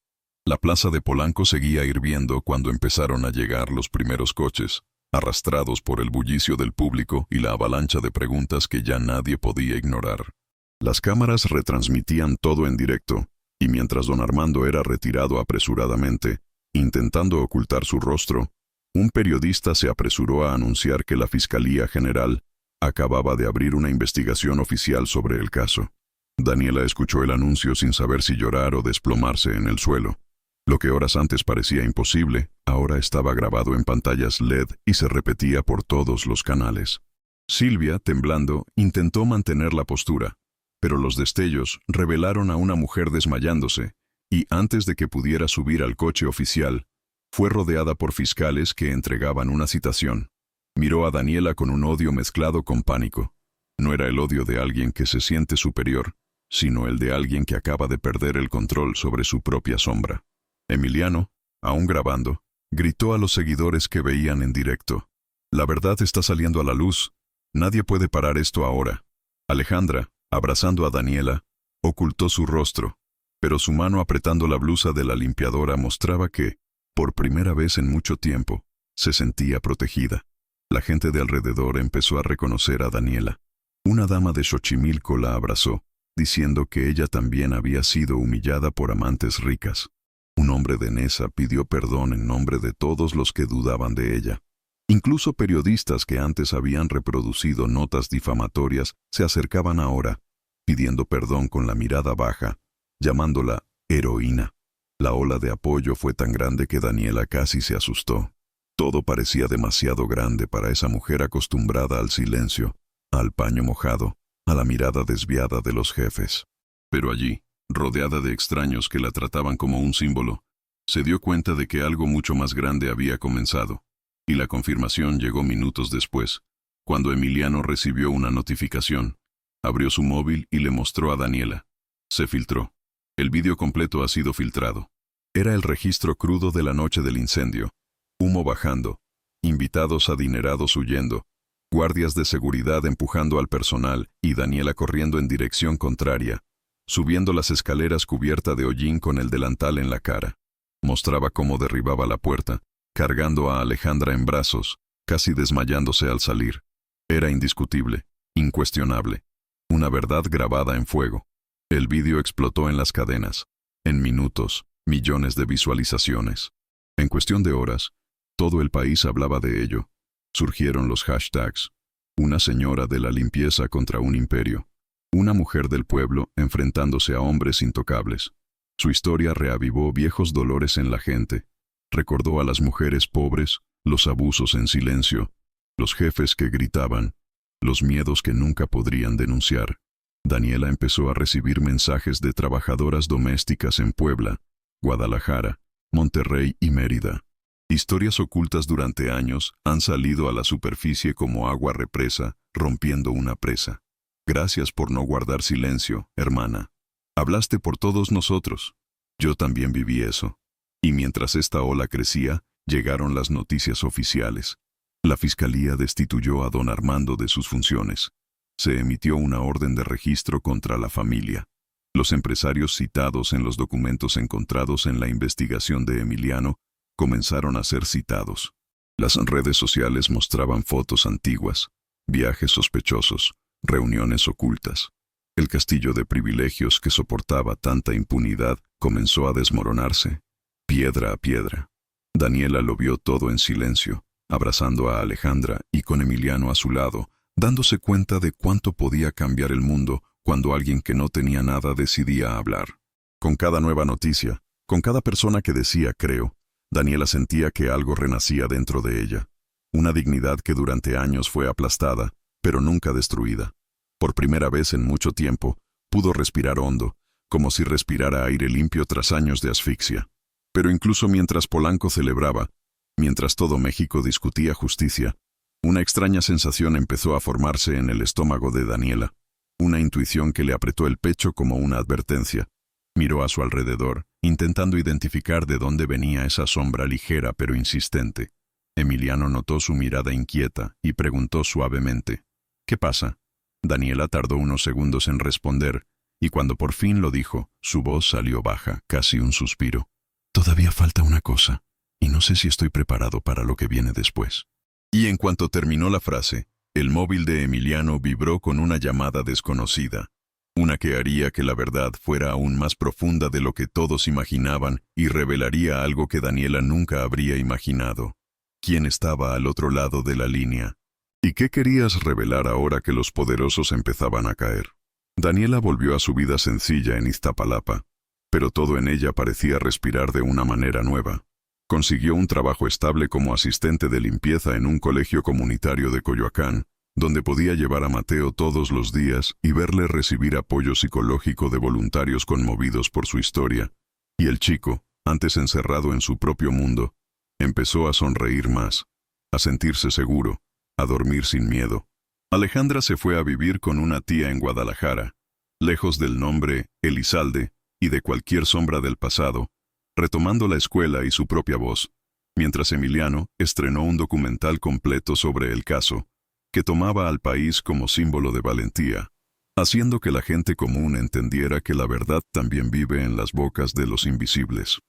La plaza de Polanco seguía hirviendo cuando empezaron a llegar los primeros coches, arrastrados por el bullicio del público y la avalancha de preguntas que ya nadie podía ignorar. Las cámaras retransmitían todo en directo, y mientras don Armando era retirado apresuradamente, intentando ocultar su rostro, un periodista se apresuró a anunciar que la Fiscalía General acababa de abrir una investigación oficial sobre el caso. Daniela escuchó el anuncio sin saber si llorar o desplomarse en el suelo. Lo que horas antes parecía imposible, ahora estaba grabado en pantallas LED y se repetía por todos los canales. Silvia, temblando, intentó mantener la postura, pero los destellos revelaron a una mujer desmayándose, y antes de que pudiera subir al coche oficial, fue rodeada por fiscales que entregaban una citación. Miró a Daniela con un odio mezclado con pánico. No era el odio de alguien que se siente superior, sino el de alguien que acaba de perder el control sobre su propia sombra. Emiliano, aún grabando, gritó a los seguidores que veían en directo, «La verdad está saliendo a la luz. Nadie puede parar esto ahora». Alejandra, abrazando a Daniela, ocultó su rostro, pero su mano apretando la blusa de la limpiadora mostraba que, por primera vez en mucho tiempo, se sentía protegida. La gente de alrededor empezó a reconocer a Daniela. Una dama de Xochimilco la abrazó, diciendo que ella también había sido humillada por amantes ricas. Un hombre de Nesa pidió perdón en nombre de todos los que dudaban de ella. Incluso periodistas que antes habían reproducido notas difamatorias se acercaban ahora, pidiendo perdón con la mirada baja, llamándola heroína. La ola de apoyo fue tan grande que Daniela casi se asustó. Todo parecía demasiado grande para esa mujer acostumbrada al silencio, al paño mojado, a la mirada desviada de los jefes. Pero allí, rodeada de extraños que la trataban como un símbolo, se dio cuenta de que algo mucho más grande había comenzado, y la confirmación llegó minutos después, cuando Emiliano recibió una notificación, abrió su móvil y le mostró a Daniela. Se filtró. El vídeo completo ha sido filtrado. Era el registro crudo de la noche del incendio, humo bajando, invitados adinerados huyendo, guardias de seguridad empujando al personal y Daniela corriendo en dirección contraria, subiendo las escaleras cubierta de hollín con el delantal en la cara. Mostraba cómo derribaba la puerta, cargando a Alejandra en brazos, casi desmayándose al salir. Era indiscutible, incuestionable, una verdad grabada en fuego. El vídeo explotó en las cadenas. En minutos, millones de visualizaciones. En cuestión de horas, todo el país hablaba de ello. Surgieron los hashtags. Una señora de la limpieza contra un imperio. Una mujer del pueblo enfrentándose a hombres intocables. Su historia reavivó viejos dolores en la gente. Recordó a las mujeres pobres, los abusos en silencio, los jefes que gritaban, los miedos que nunca podrían denunciar. Daniela empezó a recibir mensajes de trabajadoras domésticas en Puebla, Guadalajara, Monterrey y Mérida. Historias ocultas durante años han salido a la superficie como agua represa, rompiendo una presa. Gracias por no guardar silencio, hermana. Hablaste por todos nosotros. Yo también viví eso. Y mientras esta ola crecía, llegaron las noticias oficiales. La Fiscalía destituyó a don Armando de sus funciones. Se emitió una orden de registro contra la familia. Los empresarios citados en los documentos encontrados en la investigación de Emiliano comenzaron a ser citados. Las redes sociales mostraban fotos antiguas, viajes sospechosos, reuniones ocultas. El castillo de privilegios que soportaba tanta impunidad comenzó a desmoronarse, piedra a piedra. Daniela lo vio todo en silencio, abrazando a Alejandra y con Emiliano a su lado, dándose cuenta de cuánto podía cambiar el mundo cuando alguien que no tenía nada decidía hablar. Con cada nueva noticia, con cada persona que decía creo, Daniela sentía que algo renacía dentro de ella. Una dignidad que durante años fue aplastada, pero nunca destruida. Por primera vez en mucho tiempo, pudo respirar hondo, como si respirara aire limpio tras años de asfixia. Pero incluso mientras Polanco celebraba, mientras todo México discutía justicia, una extraña sensación empezó a formarse en el estómago de Daniela. Una intuición que le apretó el pecho como una advertencia. Miró a su alrededor, intentando identificar de dónde venía esa sombra ligera pero insistente. Emiliano notó su mirada inquieta y preguntó suavemente, ¿qué pasa? Daniela tardó unos segundos en responder, y cuando por fin lo dijo, su voz salió baja, casi un suspiro. Todavía falta una cosa, y no sé si estoy preparado para lo que viene después. Y en cuanto terminó la frase, el móvil de Emiliano vibró con una llamada desconocida, una que haría que la verdad fuera aún más profunda de lo que todos imaginaban y revelaría algo que Daniela nunca habría imaginado. ¿Quién estaba al otro lado de la línea? ¿Y qué querías revelar ahora que los poderosos empezaban a caer? Daniela volvió a su vida sencilla en Iztapalapa, pero todo en ella parecía respirar de una manera nueva. Consiguió un trabajo estable como asistente de limpieza en un colegio comunitario de Coyoacán, donde podía llevar a Mateo todos los días y verle recibir apoyo psicológico de voluntarios conmovidos por su historia. Y el chico, antes encerrado en su propio mundo, empezó a sonreír más, a sentirse seguro, a dormir sin miedo. Alejandra se fue a vivir con una tía en Guadalajara, lejos del nombre Elizalde y de cualquier sombra del pasado, retomando la escuela y su propia voz, mientras Emiliano estrenó un documental completo sobre el caso, que tomaba al país como símbolo de valentía, haciendo que la gente común entendiera que la verdad también vive en las bocas de los invisibles.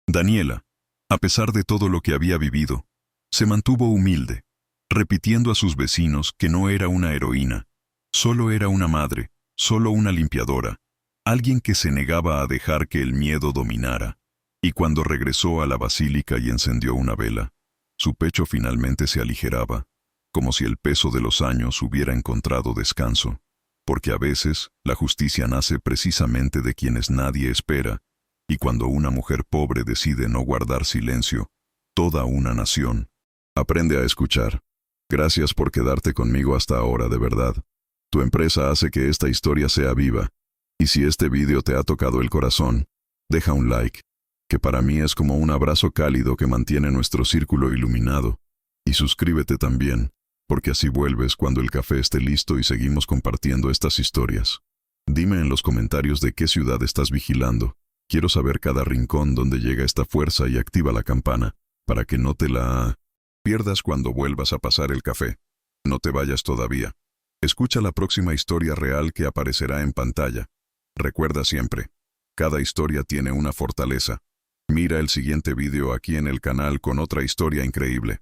Daniela, a pesar de todo lo que había vivido, se mantuvo humilde, repitiendo a sus vecinos que no era una heroína, solo era una madre, solo una limpiadora, alguien que se negaba a dejar que el miedo dominara. Y cuando regresó a la basílica y encendió una vela, su pecho finalmente se aligeraba, como si el peso de los años hubiera encontrado descanso, porque a veces la justicia nace precisamente de quienes nadie espera, y cuando una mujer pobre decide no guardar silencio, toda una nación aprende a escuchar. Gracias por quedarte conmigo hasta ahora, de verdad. Tu empresa hace que esta historia sea viva, y si este vídeo te ha tocado el corazón, deja un like, que para mí es como un abrazo cálido que mantiene nuestro círculo iluminado. Y suscríbete también, porque así vuelves cuando el café esté listo y seguimos compartiendo estas historias. Dime en los comentarios de qué ciudad estás vigilando. Quiero saber cada rincón donde llega esta fuerza y activa la campana, para que no te la pierdas cuando vuelvas a pasar el café. No te vayas todavía. Escucha la próxima historia real que aparecerá en pantalla. Recuerda siempre, cada historia tiene una fortaleza. Mira el siguiente vídeo aquí en el canal con otra historia increíble.